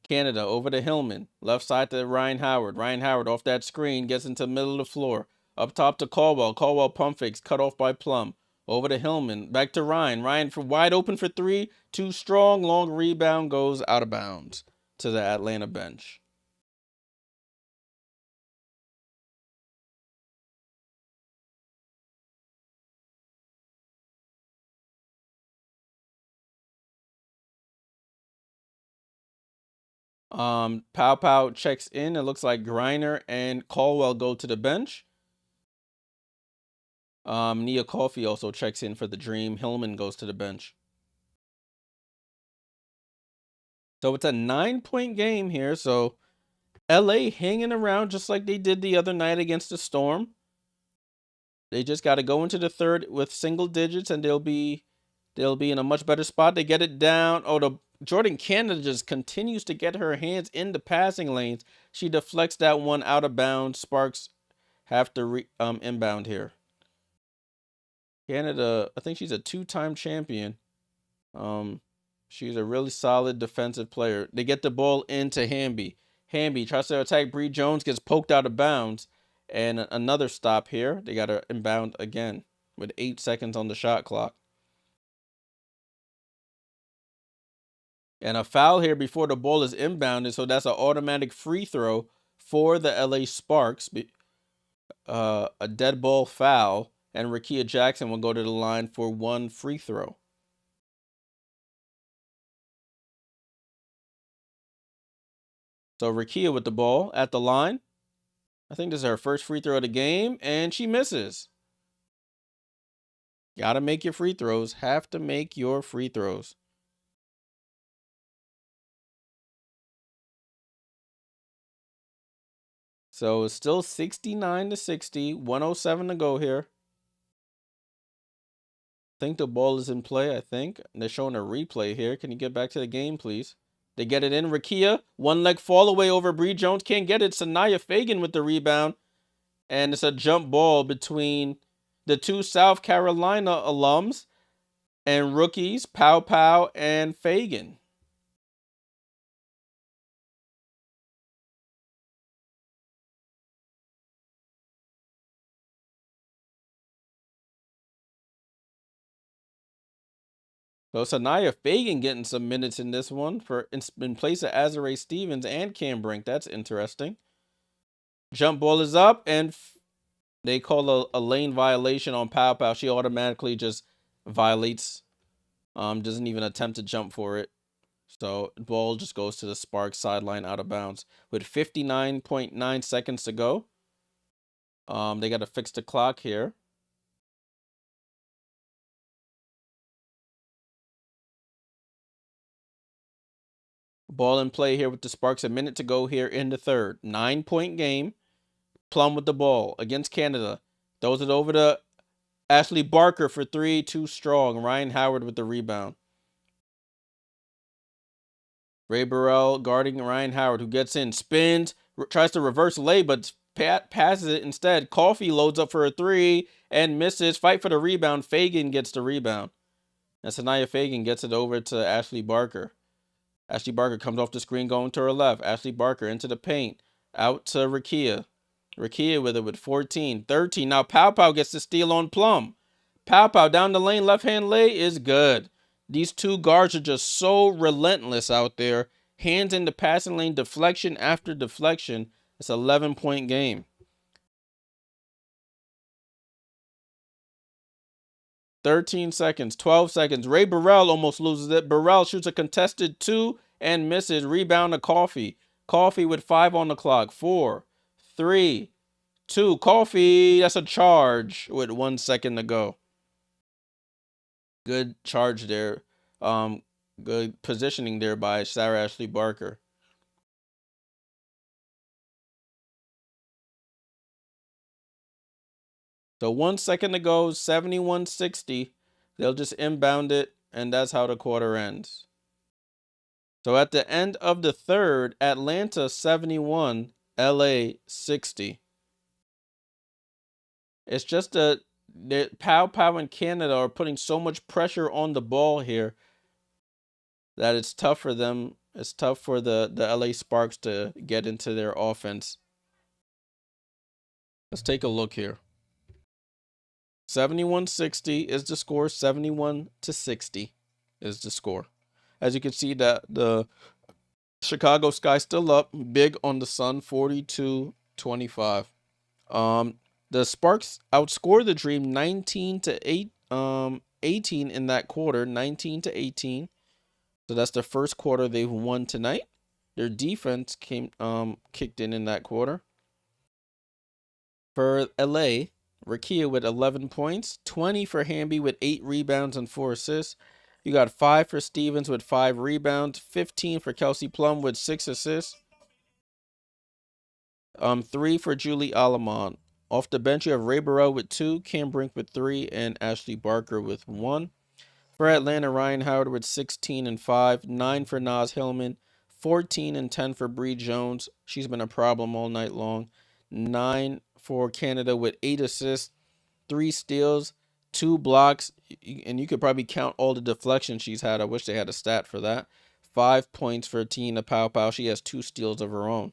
Canada over to Hillman. Left side to Rhyne Howard. Rhyne Howard off that screen. Gets into the middle of the floor. Up top to Caldwell. Caldwell pump fakes. Cut off by Plum. Over to Hillman. Back to Rhyne. Rhyne for wide open for three. Too strong. Long rebound goes out of bounds to the Atlanta bench. Pow Pow checks in. It looks like Griner and Caldwell go to the bench. Nia Coffey also checks in for the Dream. Hillman goes to the bench. So it's a 9-point game here. So LA hanging around just like they did the other night against the Storm. They just got to go into the third with single digits, and they'll be in a much better spot. They get it down. Oh, the Jordan Canada just continues to get her hands in the passing lanes. She deflects that one out of bounds. Sparks have to inbound here. Canada, I think she's a 2-time champion. She's a really solid defensive player. They get the ball into Hamby. Hamby tries to attack Bree Jones, gets poked out of bounds. And another stop here. They got to inbound again with 8 seconds on the shot clock. And a foul here before the ball is inbounded. So that's an automatic free throw for the LA Sparks. A dead ball foul. And Rakia Jackson will go to the line for 1 free throw. So Rakia with the ball at the line. I think this is her first free throw of the game, and she misses. Gotta make your free throws. Have to make your free throws. So it's still 69-60, 107 to go here. I think the ball is in play, I think. They're showing a replay here. Can you get back to the game, please? They get it in. Rakia, one leg fall away over Bree Jones. Can't get it. Sanaya Fagan with the rebound. And it's a jump ball between the 2 South Carolina alums and rookies, Pow Pow and Fagan. So Sanaya Fagan getting some minutes in this one in place of Azare Stevens and Cam Brink. That's interesting. Jump ball is up, and they call a lane violation on Pow Pow. She automatically just violates. Doesn't even attempt to jump for it. So the ball just goes to the Sparks sideline out of bounds with 59.9 seconds to go. They got to fix the clock here. Ball in play here with the Sparks. A minute to go here in the third. 9-point game. Plum with the ball against Canada. Throws it over to Ashley Barker for 3. Too strong. Rhyne Howard with the rebound. Ray Burrell guarding Rhyne Howard, who gets in, spins, tries to reverse lay, but passes it instead. Coffey loads up for a 3 and misses. Fight for the rebound. Fagan gets the rebound. And Sanaya Fagan gets it over to Ashley Barker. Ashley Barker comes off the screen going to her left. Ashley Barker into the paint. Out to Rakia. Rakia with it with 14, 13. Now Pow Pow gets the steal on Plum. Pow Pow down the lane. Left-hand lay is good. These 2 guards are just so relentless out there. Hands in the passing lane. Deflection after deflection. It's an 11-point game. 13 seconds, 12 seconds. Ray Burrell almost loses it. Burrell shoots a contested 2 and misses. Rebound to Coffey. Coffey with 5 on the clock. 4, 3, 2. Coffey, that's a charge with 1 second to go. Good charge there. Good positioning there by Sarah Ashley Barker. So 1 second to go, 71-60. They'll just inbound it, and that's how the quarter ends. So at the end of the third, Atlanta 71, LA 60. It's just that Pow Pow and Canada are putting so much pressure on the ball here that it's tough for them. It's tough for the LA Sparks to get into their offense. Let's take a look here. 71-60 is the score. 71-60 is the score. As you can see, that the Chicago Sky still up big on the Sun, 42-25. The Sparks outscored the Dream 18 in that quarter, 19-18. So that's the first quarter they've won tonight. Their defense kicked in that quarter. For LA, Rakia with 11 points, 20 for Hamby with 8 rebounds and 4 assists. You got 5 for Stevens with 5 rebounds, 15 for Kelsey Plum with 6 assists. 3 for Julie Alamont. Off the bench, you have Ray Burrell with 2, Cam Brink with 3, and Ashley Barker with 1. For Atlanta, Rhyne Howard with 16 and 5, 9 for Naz Hillman, 14 and 10 for Bree Jones. She's been a problem all night long. 9 for Canada with 8 assists, 3 steals, 2 blocks, and you could probably count all the deflections she's had. I wish they had a stat for that. 5 points for Tina Pow Pow. She has 2 steals of her own.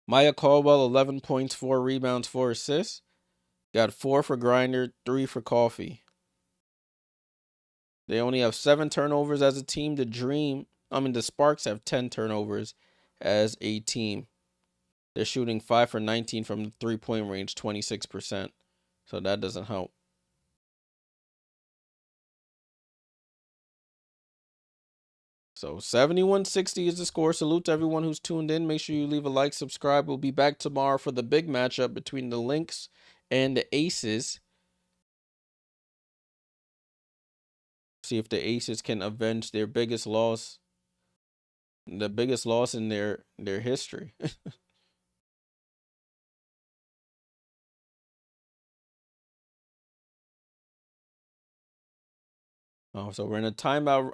Maya Caldwell, 11 points, 4 rebounds, 4 assists. Got 4 for Grinder, 3 for Coffee. They only have 7 turnovers as a team. The Sparks have 10 turnovers as a team. They're shooting 5 for 19 from the 3-point range, 26%. So that doesn't help. So 71-60 is the score. Salute to everyone who's tuned in. Make sure you leave a like, subscribe. We'll be back tomorrow for the big matchup between the Lynx and the Aces. See if the Aces can avenge their biggest loss. The biggest loss in their history. So we're in a timeout,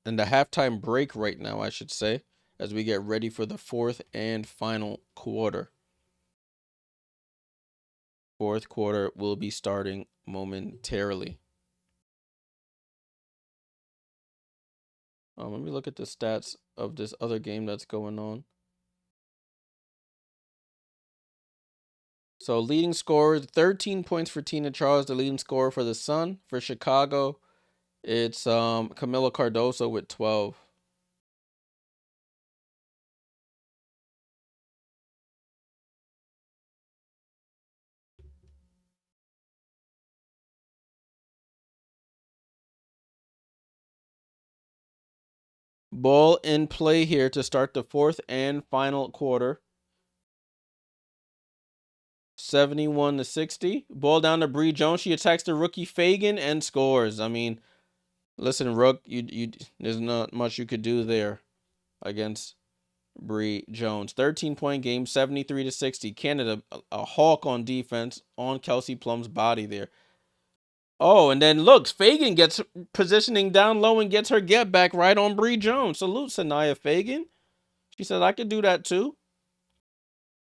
in the halftime break right now, I should say, as we get ready for the fourth and final quarter. Fourth quarter will be starting momentarily. Let me look at the stats of this other game that's going on. So leading scorer, 13 points for Tina Charles, the leading scorer for the Sun. For Chicago, it's Camila Cardoso with 12. Ball in play here to start the fourth and final quarter. 71-60. Ball down to Bree Jones. She attacks the rookie Fagan and scores. I mean, listen, Rook, you there's not much you could do there against Bree Jones. 13-point game, 73-60. Canada, a hawk on defense on Kelsey Plum's body there. Oh, and then looks, Fagan gets positioning down low and gets her get back right on Bree Jones. Salute Sanaya Fagan. She said, I could do that too.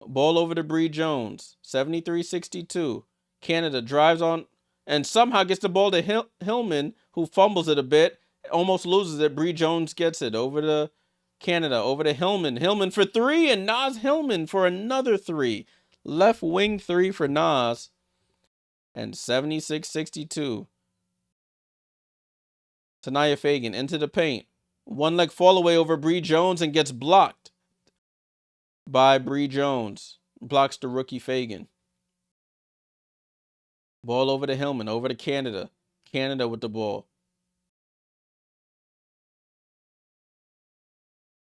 Ball over to Bree Jones. 73-62. Canada drives on and somehow gets the ball to Hillman, who fumbles it a bit, almost loses it. Bree Jones gets it over to Canada, over to Hillman. Hillman for 3, and Naz Hillman for another 3. Left wing 3 for Naz. And 76-62. Sanaya Fagan into the paint. One leg fall away over Bree Jones and gets blocked by Bree Jones. Blocks the rookie Fagan. Ball over to Hillman, over to Canada. Canada with the ball.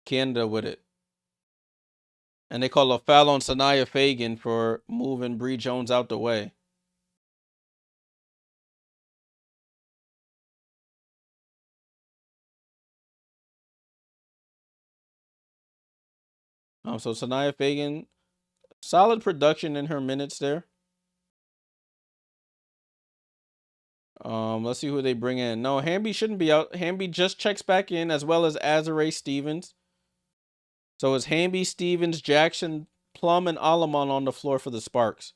Canada with it. And they call a foul on Sanaya Fagan for moving Bree Jones out the way. So Sanaya Fagan, solid production in her minutes there. Let's see who they bring in. No, Hamby shouldn't be out. Hamby just checks back in, as well as Azare Stevens. So it's Hamby, Stevens, Jackson, Plum, and Alamon on the floor for the Sparks.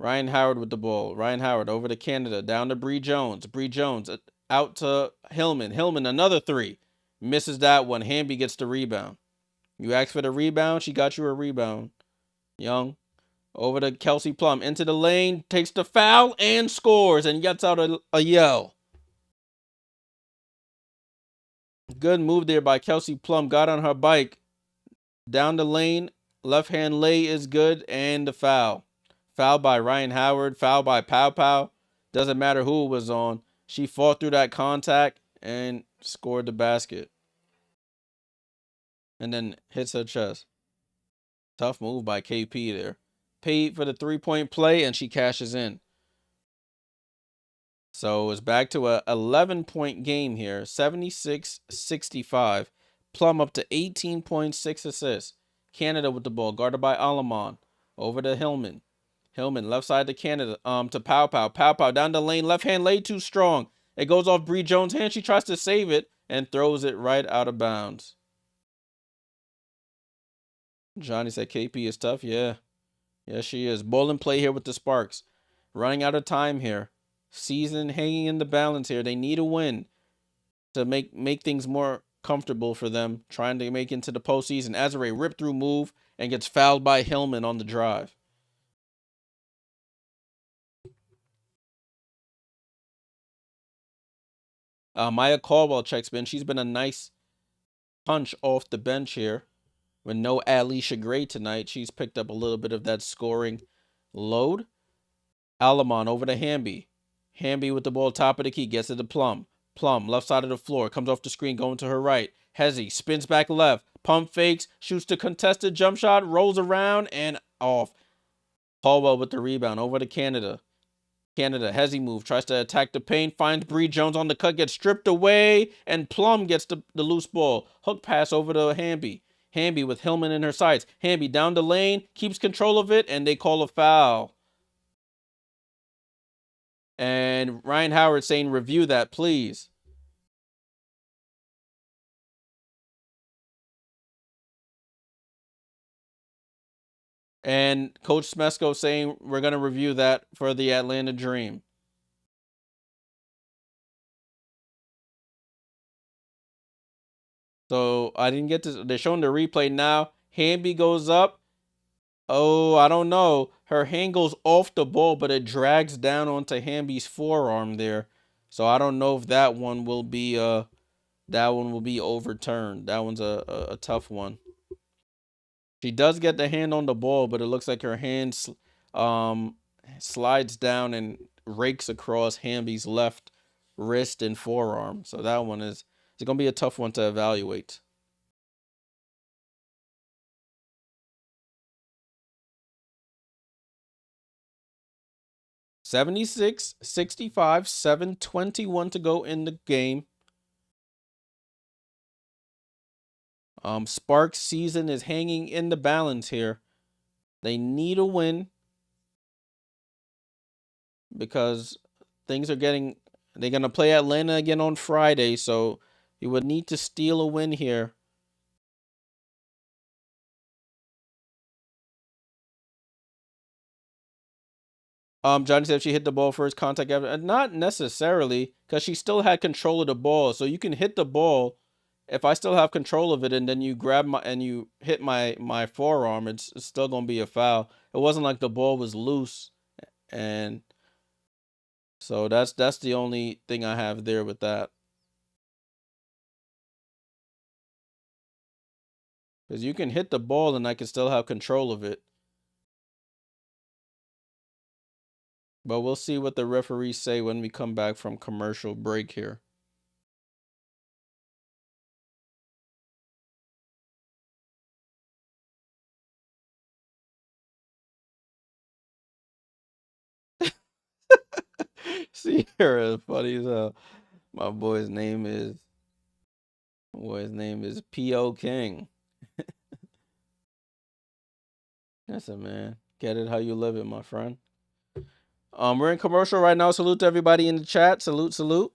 Rhyne Howard with the ball. Rhyne Howard over to Canada, down to Bree Jones. Bree Jones out to Hillman. Hillman, another three. Misses that one. Hamby gets the rebound. You asked for the rebound, she got you a rebound. Young. Over to Kelsey Plum. Into the lane, takes the foul, and scores, and gets out a yell. Good move there by Kelsey Plum. Got on her bike. Down the lane. Left hand lay is good, and the foul. Foul by Rhyne Howard. Foul by Pow Pow. Doesn't matter who it was on. She fought through that contact and scored the basket. And then hits her chest. Tough move by KP there. Paid for the 3-point play, and she cashes in. So it's back to a 11-point game here. 76-65. Plum up to 18.6 assists. Canada with the ball, guarded by Alamon. Over to Hillman. Hillman left side to Canada. To Pow Pow. Pow Pow down the lane. Left hand lay too strong. It goes off Bree Jones' hand. She tries to save it and throws it right out of bounds. Johnny said KP is tough. Yeah. Yes, she is. Ball and play here with the Sparks. Running out of time here. Season hanging in the balance here. They need a win to make things more comfortable for them, trying to make into the postseason. Azare rip through move and gets fouled by Hillman on the drive. Maya Caldwell checks in. She's been a nice punch off the bench here. With no Allisha Gray tonight, she's picked up a little bit of that scoring load. Alamon over to Hamby. Hamby with the ball, top of the key, gets it to Plum. Plum, left side of the floor, comes off the screen, going to her right. Hezzy spins back left, pump fakes, shoots the contested jump shot, rolls around, and off. Caldwell with the rebound, over to Canada. Canada, Hezzy move, tries to attack the paint, finds Bree Jones on the cut, gets stripped away, and Plum gets the loose ball. Hook pass over to Hamby. Hamby with Hillman in her sights. Hamby down the lane, keeps control of it, and they call a foul. And Rhyne Howard saying, review that, please. And Coach Smesko saying, we're going to review that for the Atlanta Dream. So I didn't get to, they're showing the replay now. Hamby goes up. Oh, I don't know. Her hand goes off the ball, but it drags down onto Hamby's forearm there. So I don't know if that one will be overturned. That one's a tough one. She does get the hand on the ball, but it looks like her hand slides down and rakes across Hamby's left wrist and forearm. So that one is going to be a tough one to evaluate. $76-65, 7:21 to go in the game. Sparks' season is hanging in the balance here. They need a win because things are getting. They're gonna play Atlanta again on Friday, so you would need to steal a win here. Johnny said she hit the ball first contact ever. Not necessarily, because she still had control of the ball. So you can hit the ball. If I still have control of it, and then you grab you hit my forearm, it's still gonna be a foul. It wasn't like the ball was loose, and so that's the only thing I have there with that. Because you can hit the ball, and I can still have control of it. But we'll see what the referees say when we come back from commercial break here. Sierra is funny as hell. My boy's name is P.O. King. Listen, man. Get it how you live it, my friend. We're in commercial right now. Salute to everybody in the chat. Salute, salute.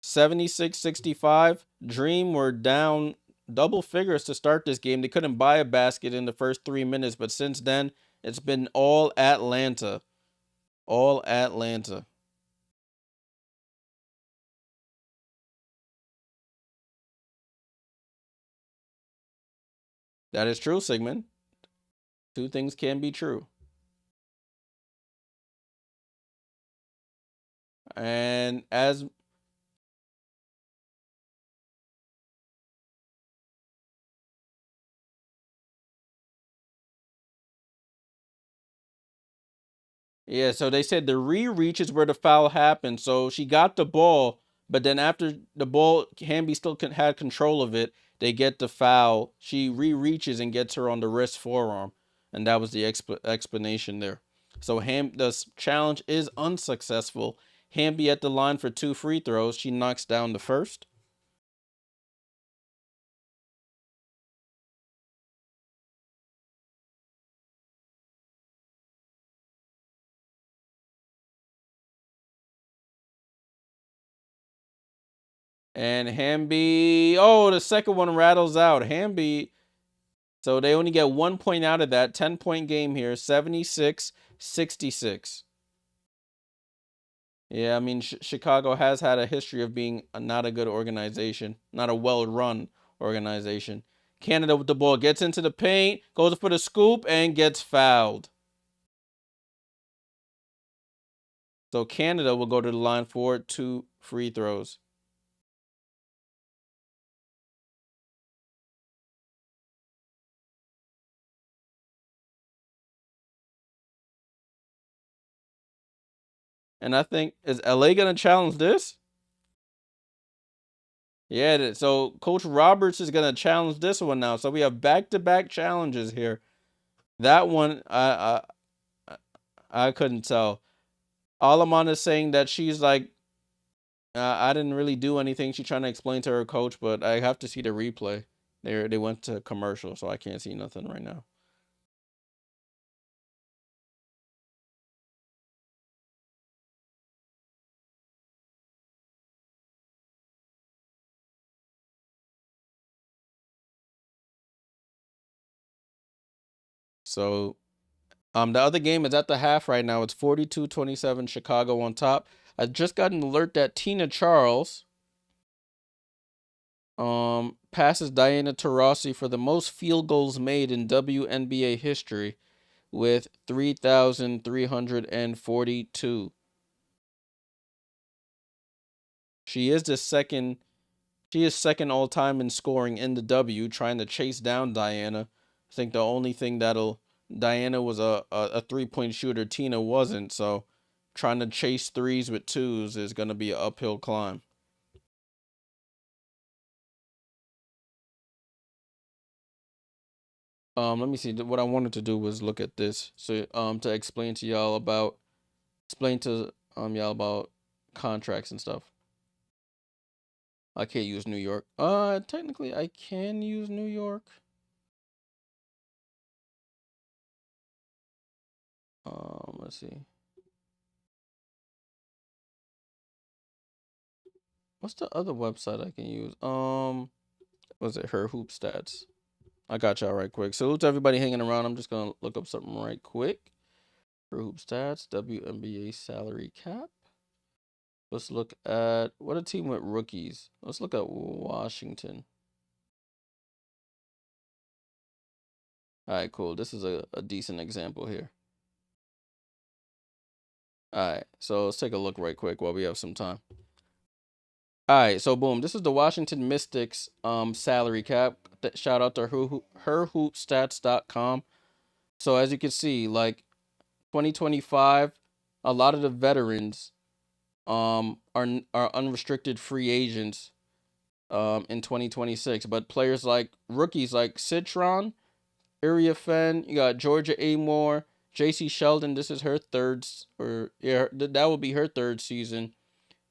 76-65. Dream were down double figures to start this game. They couldn't buy a basket in the first 3 minutes, but since then, it's been all Atlanta. All Atlanta. That is true, Sigmund. Two things can be true. And as yeah, so they said the re-reach is where the foul happened. So she got the ball, but then after the ball, Hamby still had control of it. They get the foul. She re-reaches and gets her on the wrist forearm, and that was the explanation there. So the challenge is unsuccessful. Hamby at the line for 2 free throws. She knocks down the first. And Hamby, oh, the second one rattles out. Hamby, so they only get 1 point out of that. 10-point game here, 76-66. Yeah, I mean, Chicago has had a history of being not a good organization, not a well-run organization. Canada with the ball gets into the paint, goes for the scoop, and gets fouled. So Canada will go to the line for 2 free throws. And I think, is LA going to challenge this? Yeah, so Coach Roberts is going to challenge this one now. So we have back-to-back challenges here. That one, I couldn't tell. Alamana is saying that she's like, I didn't really do anything. She's trying to explain to her coach, but I have to see the replay. They went to commercial, so I can't see nothing right now. So, the other game is at the half right now. It's 42-27, Chicago on top. I just got an alert that Tina Charles passes Diana Taurasi for the most field goals made in WNBA history with 3,342. She is second all time in scoring in the W, trying to chase down Diana. I think the only thing Diana was a 3-point shooter, Tina wasn't, so trying to chase threes with twos is going to be an uphill climb. Let me see. What I wanted to do was look at this. So to explain to y'all about y'all about contracts and stuff. I can't use New York. Technically I can use New York. Let's see. What's the other website I can use? Was it Her Hoop Stats? I got y'all right quick. Salute to everybody hanging around. I'm just gonna look up something right quick. Her Hoop Stats, WNBA salary cap. Let's look at what a team with rookies. Let's look at Washington. All right, cool. This is a decent example here. All right, so let's take a look right quick while we have some time. All right, so boom, this is the Washington Mystics salary cap. Shout out to herhoopstats.com. So as you can see, like 2025, a lot of the veterans are unrestricted free agents in 2026, but players like rookies like Citron, Iria Fenn, you got Georgia Amore, JC Sheldon, this is her third, or yeah, that will be her third season,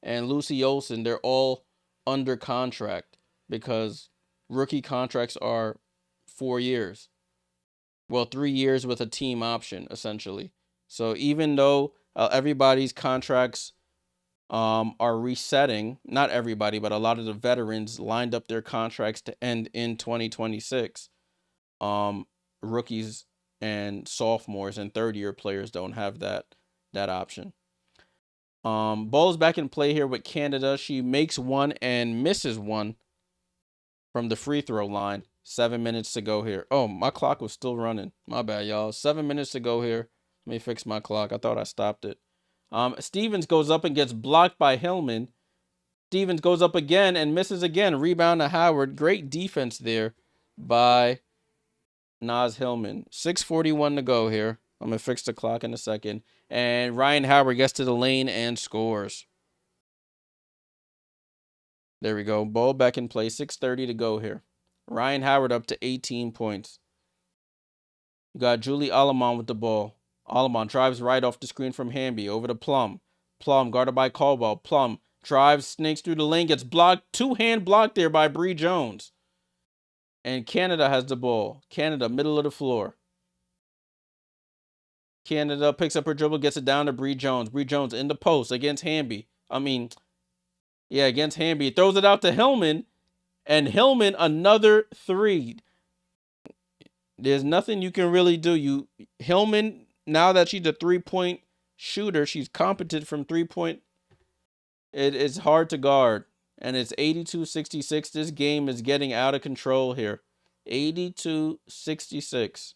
and Lucy Olsen, they're all under contract because rookie contracts are 4 years. Well, 3 years with a team option, essentially. So even though everybody's contracts are resetting, not everybody, but a lot of the veterans lined up their contracts to end in 2026. Rookies and sophomores and third-year players don't have that option. Ball's back in play here with Canada. She makes one and misses one from the free throw line. 7 minutes to go here. Oh, my clock was still running. My bad, y'all. 7 minutes to go here. Let me fix my clock. I thought I stopped it. Stevens goes up and gets blocked by Hillman. Stevens goes up again and misses again. Rebound to Howard. Great defense there by Naz Hillman. 6:41 to go here. I'm going to fix the clock in a second. And Rhyne Howard gets to the lane and scores. There we go. Ball back in play. 6:30 to go here. Rhyne Howard up to 18 points. You got Julie Allimon with the ball. Allimon drives right off the screen from Hamby over to Plum. Plum guarded by Caldwell. Plum drives, snakes through the lane, gets blocked. Two-hand block there by Bree Jones. And Canada has the ball. Canada, middle of the floor. Canada picks up her dribble, gets it down to Bree Jones. Bree Jones in the post against Hamby. Against Hamby. Throws it out to Hillman. And Hillman, another three. There's nothing you can really do. Hillman, now that she's a three-point shooter, she's competent from three-point. It's hard to guard. And it's 82-66. This game is getting out of control here. 82-66.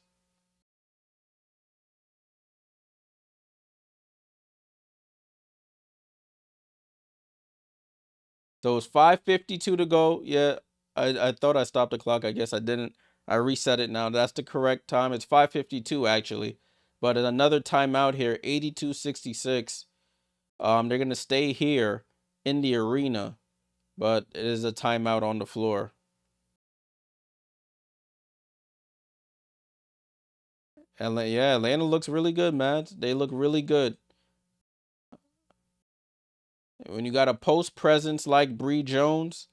So it's 5:52 to go. Yeah, I thought I stopped the clock. I guess I didn't. I reset it now. That's the correct time. It's 5:52 actually. But another timeout here, 82-66. They're going to stay here in the arena, but it is a timeout on the floor. And yeah, Atlanta looks really good, man. They look really good. When you got a post presence like Bree Jones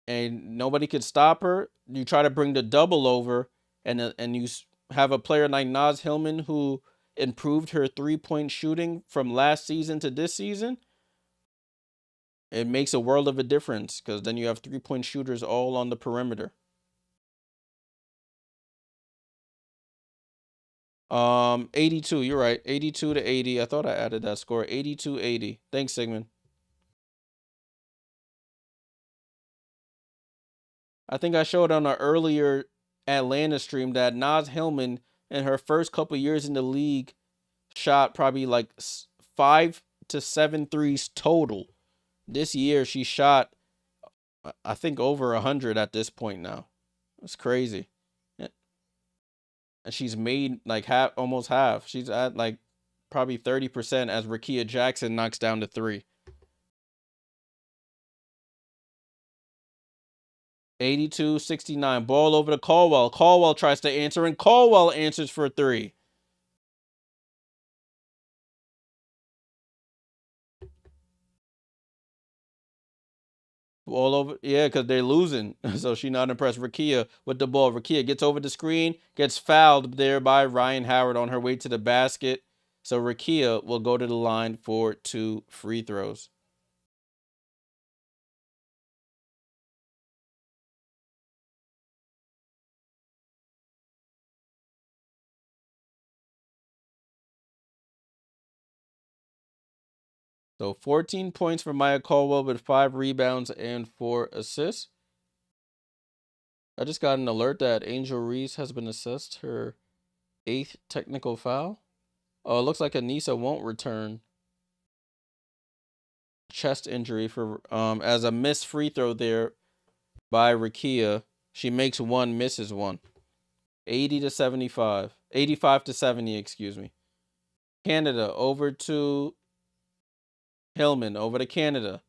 and nobody could stop her, you try to bring the double over and you have a player like Naz Hillman who improved her three-point shooting from last season to this season. It makes a world of a difference because then you have three-point shooters all on the perimeter. 82, you're right. 82-80. I thought I added that score. 82-80. Thanks, Sigmund. I think I showed on an earlier Atlanta stream that Naz Hillman in her first couple years in the league shot probably like 5 to 7 threes total. This year she shot, I think, over 100 at this point now. It's crazy. And she's made like almost half. She's at like probably 30% as Rickea Jackson knocks down to 3. 82-69. Ball over to Caldwell. Caldwell tries to answer, and Caldwell answers for 3. Ball over, yeah, because they're losing. So she's not impressed. Rickea with the ball. Rickea gets over the screen, gets fouled there by Rhyne Howard on her way to the basket. So Rickea will go to the line for 2 free throws. So 14 points for Maya Caldwell with 5 rebounds and 4 assists. I just got an alert that Angel Reese has been assessed her 8th technical foul. Oh, it looks like Anissa won't return. Chest injury for as a missed free throw there by Rickea. She makes 1, misses 1. 80-75. 85-70, excuse me. Canada over to Hillman, over to Canada.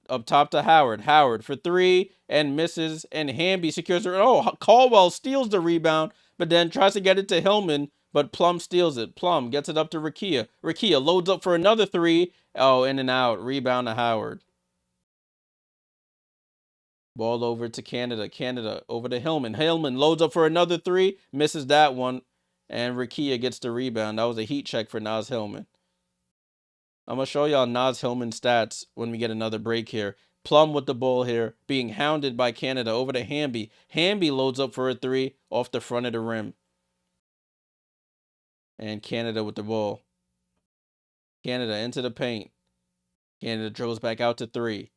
Up top to Howard. Howard for 3 and misses, and Hamby secures her. Oh, Caldwell steals the rebound, but then tries to get it to Hillman, but Plum steals it. Plum gets it up to Rickea. Rickea loads up for another 3. Oh, in and out. Rebound to Howard. Ball over to Canada. Canada over to Hillman. Hillman loads up for another three. Misses that one. And Rikia gets the rebound. That was a heat check for Naz Hillman. I'm going to show y'all Naz Hillman stats when we get another break here. Plum with the ball here, being hounded by Canada. Over to Hamby. Hamby loads up for a three off the front of the rim. And Canada with the ball. Canada into the paint. Canada drills back out to three.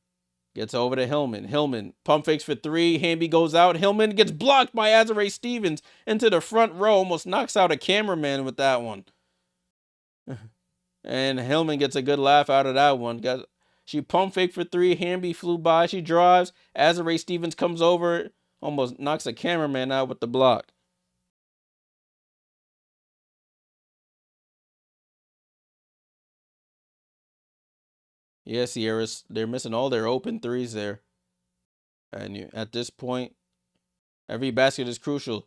Gets over to Hillman. Hillman pump fakes for three. Hamby goes out. Hillman gets blocked by Azare Stevens into the front row. Almost knocks out a cameraman with that one. And Hillman gets a good laugh out of that one. She pump fake for three. Hamby flew by. She drives. Azare Stevens comes over. Almost knocks a cameraman out with the block. Yeah, Sierra's, they're missing all their open threes there. And at this point, every basket is crucial.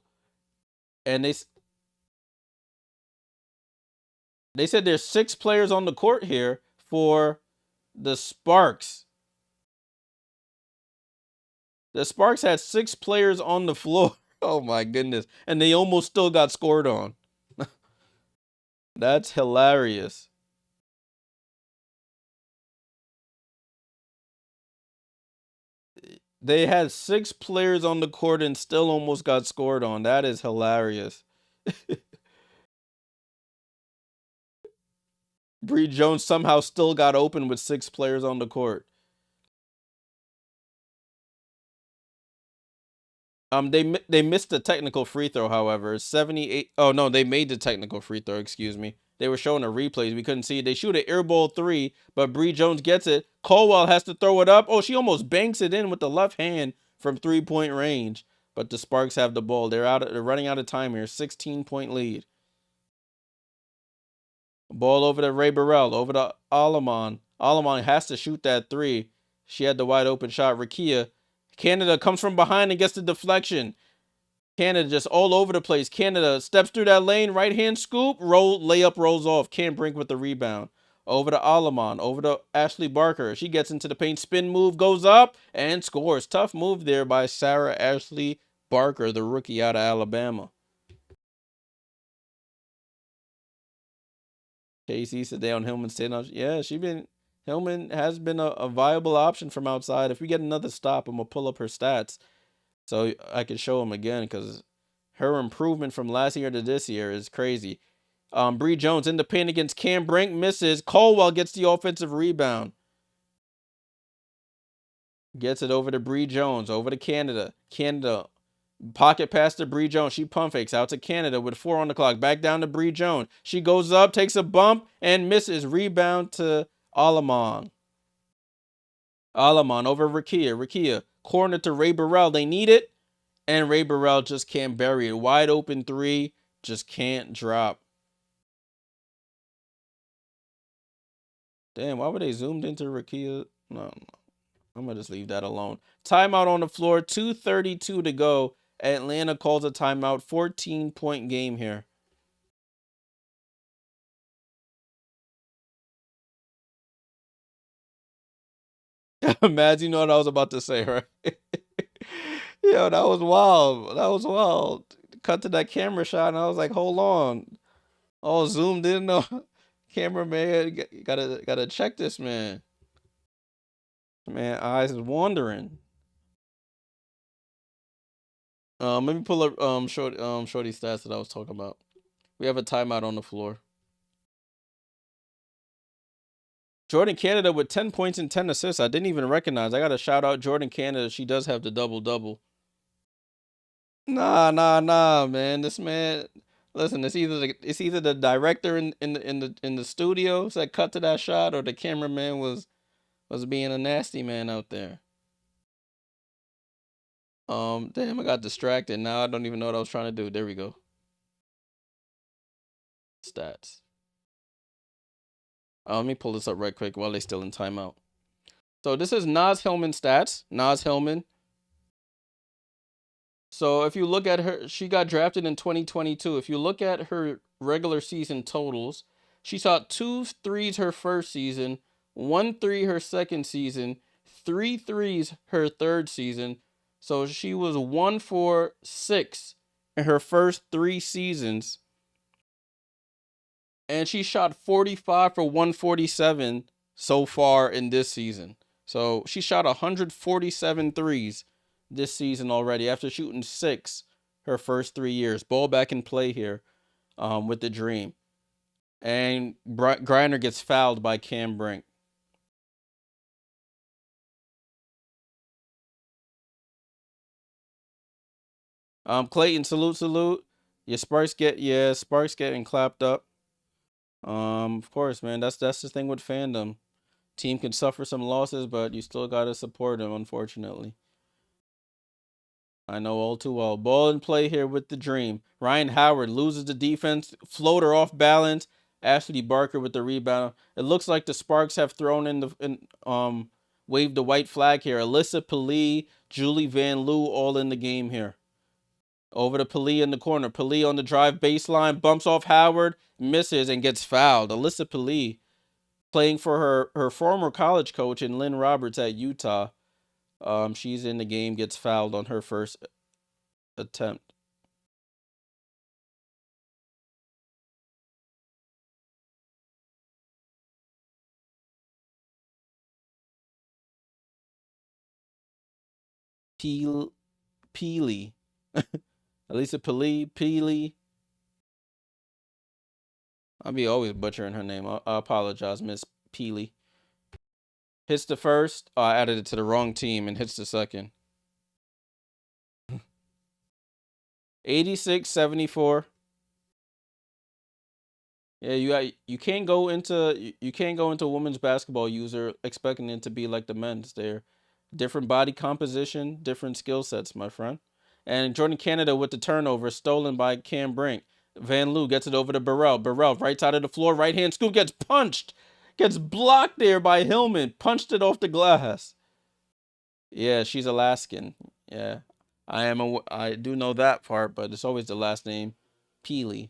And they said there's 6 players on the court here for the Sparks. The Sparks had 6 players on the floor. Oh my goodness. And they almost still got scored on. That's hilarious. They had 6 players on the court and still almost got scored on. That is hilarious. Bree Jones somehow still got open with 6 players on the court. They missed the technical free throw, however. 78. Oh no, they made the technical free throw. Excuse me. They were showing the replays. We couldn't see it. They shoot an air ball 3, but Bree Jones gets it. Colwell has to throw it up. Oh, she almost banks it in with the left hand from 3-point range. But the Sparks have the ball. They're running out of time here. 16-point lead. Ball over to Ray Burrell. Over to Alamon. Alamon has to shoot that 3. She had the wide open shot. Rikia. Canada comes from behind and gets the deflection. Canada just all over the place. Canada steps through that lane. Right hand scoop. Layup rolls off. Cam Brink with the rebound. Over to Alamon. Over to Ashley Barker. She gets into the paint. Spin move. Goes up and scores. Tough move there by Sarah Ashley Barker, the rookie out of Alabama. KC said they on Hillman staying up. Yeah, Hillman has been a viable option from outside. If we get another stop, I'm going to pull up her stats so I can show them again because her improvement from last year to this year is crazy. Bree Jones in the paint against Cam Brink, misses. Colwell gets the offensive rebound. Gets it over to Bree Jones, over to Canada. Canada, pocket pass to Bree Jones. She pump fakes out to Canada with 4 on the clock. Back down to Bree Jones. She goes up, takes a bump, and misses. Rebound to Alamon. Alamon over Rikia. Rikia, corner to Ray Burrell. They need it, and Ray Burrell just can't bury it. Wide open 3, just can't drop. Damn, why were they zoomed into Rikia? No, I'm going to just leave that alone. Timeout on the floor, 2:32 to go. Atlanta calls a timeout, 14-point game here. Imagine, you know what I was about to say, right? Yo, that was wild. That was wild. Cut to that camera shot, and I was like, hold on. All zoomed in. No, cameraman, gotta check this, man. Man, eyes is wandering. Let me pull up shorty stats that I was talking about. We have a timeout on the floor. Jordan Canada with 10 points and 10 assists. I didn't even recognize. I got to shout out Jordan Canada. She does have the double-double. Nah, man. This man, listen, it's either the director in the studio that cut to that shot, or the cameraman was being a nasty man out there. Damn, I got distracted. Now I don't even know what I was trying to do. There we go. Stats. Let me pull this up right quick while they're still in timeout. So this is Naz Hillman stats. Naz Hillman. So if you look at her, she got drafted in 2022. If you look at her regular season totals, she shot 2 threes her first season, 1 3 her second season. 3 threes her third season. So she was 1 for 6 in her first 3 seasons. And she shot 45 for 147 so far in this season. So she shot 147 threes this season already after shooting 6 her first 3 years. Ball back in play here with the Dream. And Griner gets fouled by Cam Brink. Clayton, salute. Sparks getting clapped up. Of course, man. That's the thing with fandom. Team can suffer some losses, but you still gotta support them, unfortunately. I know all too well. Ball in play here with the Dream. Rhyne Howard loses the defense. Floater off balance. Ashley Barker with the rebound. It looks like the Sparks have thrown waved the white flag here. Allisha Pili, Julie Van Loo all in the game here. Over to Pili in the corner. Pili on the drive baseline. Bumps off Howard. Misses and gets fouled. Allisha Pili playing for her former college coach in Lynn Roberts at Utah. She's in the game, gets fouled on her first attempt. Peely. Allisha Peely. I'll be always butchering her name. I apologize, Miss Peely. Hits the first. I added it to the wrong team and hits the second. 86-74. Yeah, you can't go into women's basketball user expecting it to be like the men's. They're different body composition, different skill sets, my friend. And Jordan Canada with the turnover, stolen by Cam Brink. Van Loo gets it over to Burrell. Burrell, right side of the floor, right hand scoop, gets punched. Gets blocked there by Hillman. Punched it off the glass. Yeah, she's Alaskan. Yeah. I do know that part, but it's always the last name. Peely.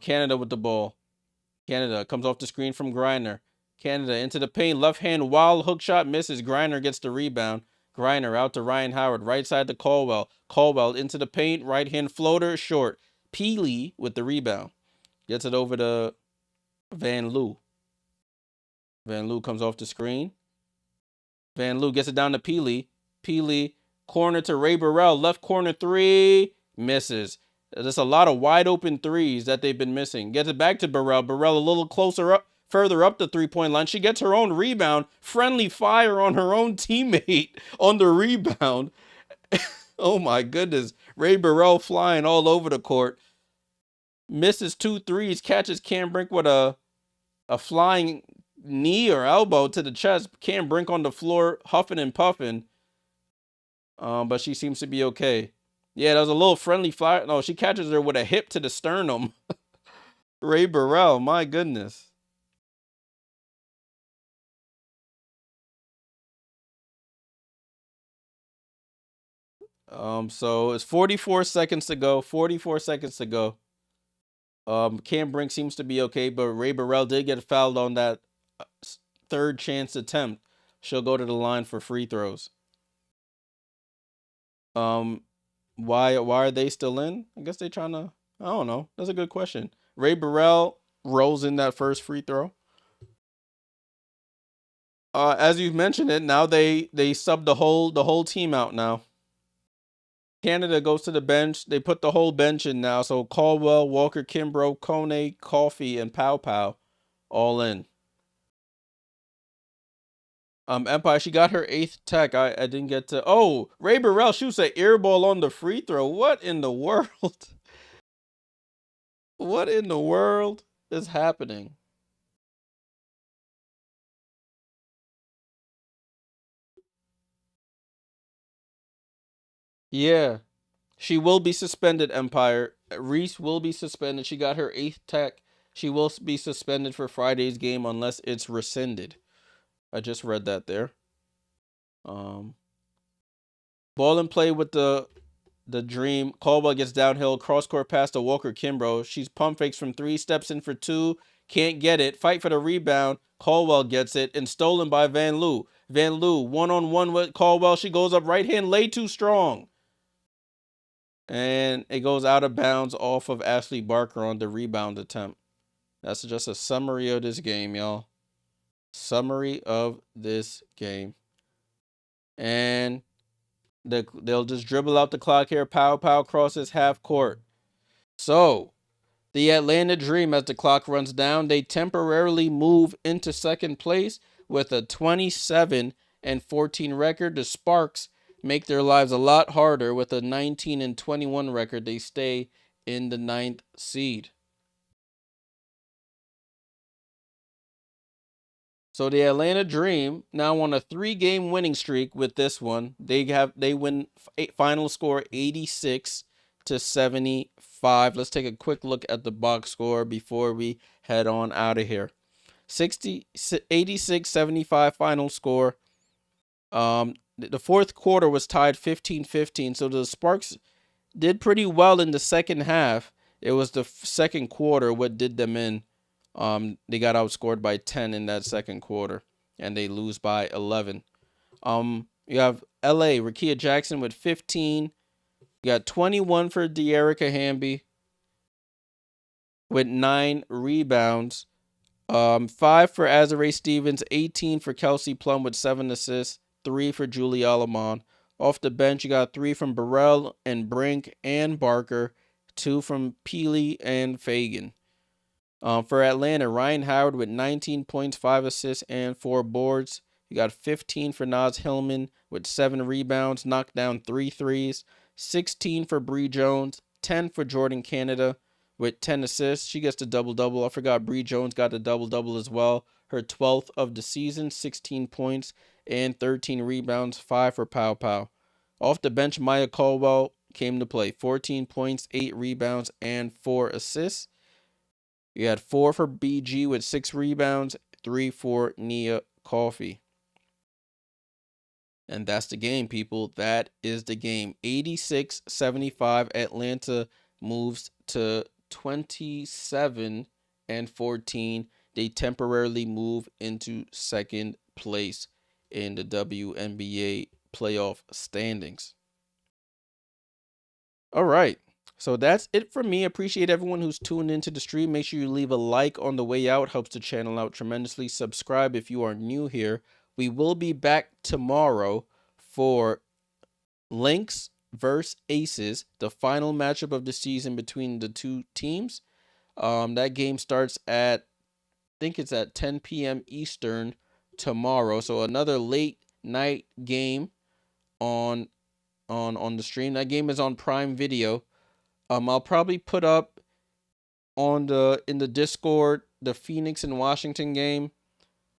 Canada with the ball. Canada comes off the screen from Griner. Canada into the paint. Left hand wild hook shot misses. Griner gets the rebound. Griner out to Rhyne Howard. Right side to Caldwell. Caldwell into the paint. Right hand floater short. Peely with the rebound. Gets it over to Van Loo. Van Loo comes off the screen. Van Loo gets it down to Peely. Peely corner to Ray Burrell. Left corner three. Misses. There's a lot of wide open threes that they've been missing. Gets it back to Burrell. Burrell a little closer up, further up the 3-point line. She gets her own rebound. Friendly fire on her own teammate on the rebound. Oh my goodness. Ray Burrell flying all over the court. Misses 2 threes. Catches Cam Brink with a flying knee or elbow to the chest. Cam Brink on the floor, huffing and puffing. But she seems to be okay. Yeah, that was a little friendly fire. No, she catches her with a hip to the sternum. Ray Burrell, my goodness. So it's 44 seconds to go. 44 seconds to go. Cam Brink seems to be okay, but Ray Burrell did get fouled on that third chance attempt. She'll go to the line for free throws. Why are they still in? I guess they're trying to. I don't know. That's a good question. Ray Burrell rolls in that first free throw. As you've mentioned it, now they sub the whole team out now. Canada goes to the bench. They put the whole bench in now. So Caldwell, Walker, Kimbrough, Kone, Coffee, and Pow Pow all in. Empire, she got her 8th tech. I didn't get to. Oh, Ray Burrell shoots an air ball on the free throw. What in the world? What in the world is happening? Yeah. She will be suspended, Empire. Reese will be suspended. She got her 8th tech. She will be suspended for Friday's game unless it's rescinded. I just read that there. Ball and play with the the Dream. Caldwell gets downhill, cross-court pass to Walker Kimbrough. She's pump fakes from 3, steps in for 2, can't get it. Fight for the rebound. Caldwell gets it, and stolen by Van Loo. Van Loo, one-on-one with Caldwell. She goes up right hand, lay too strong. And it goes out of bounds off of Ashley Barker on the rebound attempt. That's just a summary of this game, y'all. Summary of this game. And they'll just dribble out the clock here. Pow, pow, crosses half court. So, the Atlanta Dream, as the clock runs down, they temporarily move into second place with a 27-14 record. The Sparks make their lives a lot harder with a 19-21 record. They stay in the 9th seed. So the Atlanta Dream now on a 3-game winning streak with this one. They win final score 86-75. Let's take a quick look at the box score before we head on out of here. 86-75 final score. The fourth quarter was tied 15-15. So the Sparks did pretty well in the second half. It was the second quarter what did them in. They got outscored by 10 in that second quarter, and they lose by 11. You have LA, Rakia Jackson with 15. You got 21 for Dearica Hamby with 9 rebounds. 5 for Azare Stevens, 18 for Kelsey Plum with 7 assists, 3 for Julie Alamon. Off the bench, you got 3 from Burrell and Brink and Barker, 2 from Peely and Fagan. For Atlanta, Rhyne Howard with 19 points, 5 assists, and 4 boards. You got 15 for Naz Hillman with 7 rebounds, knocked down 3 threes. 16 for Bree Jones, 10 for Jordan Canada with 10 assists. She gets the double-double. I forgot Bree Jones got the double-double as well. Her 12th of the season, 16 points and 13 rebounds, 5 for Pow Pow. Off the bench, Maya Caldwell came to play. 14 points, 8 rebounds, and 4 assists. You had 4 for BG with 6 rebounds, 3 for Nia Coffey. And that's the game, people. That is the game. 86-75. Atlanta moves to 27-14. They temporarily move into second place in the WNBA playoff standings. All right. So that's it for me. Appreciate everyone who's tuned into the stream. Make sure you leave a like on the way out. Helps the channel out tremendously. Subscribe if you are new here. We will be back tomorrow for Lynx versus Aces, the final matchup of the season between the two teams. That game starts at, I think it's at 10 p.m. Eastern tomorrow. So another late night game on the stream. That game is on Prime Video. I'll probably put up in the Discord the Phoenix and Washington game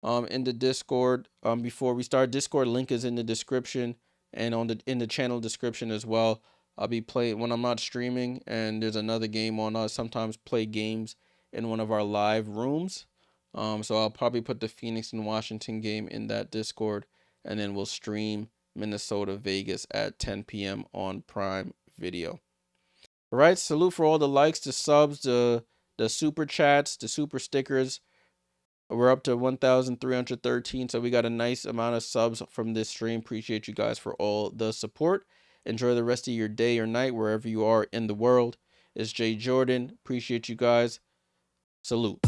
in the Discord before we start. Discord link is in the description and in the channel description as well. I'll be playing when I'm not streaming, and there's another game on. I sometimes play games in one of our live rooms. So I'll probably put the Phoenix and Washington game in that Discord, and then we'll stream Minnesota Vegas at 10 p.m. on Prime Video. All right, salute for all the likes, the subs, the super chats, the super stickers. We're up to 1,313, so we got a nice amount of subs from this stream. Appreciate you guys for all the support. Enjoy the rest of your day or night wherever you are in the world. It's Jay Jordan. Appreciate you guys. Salute.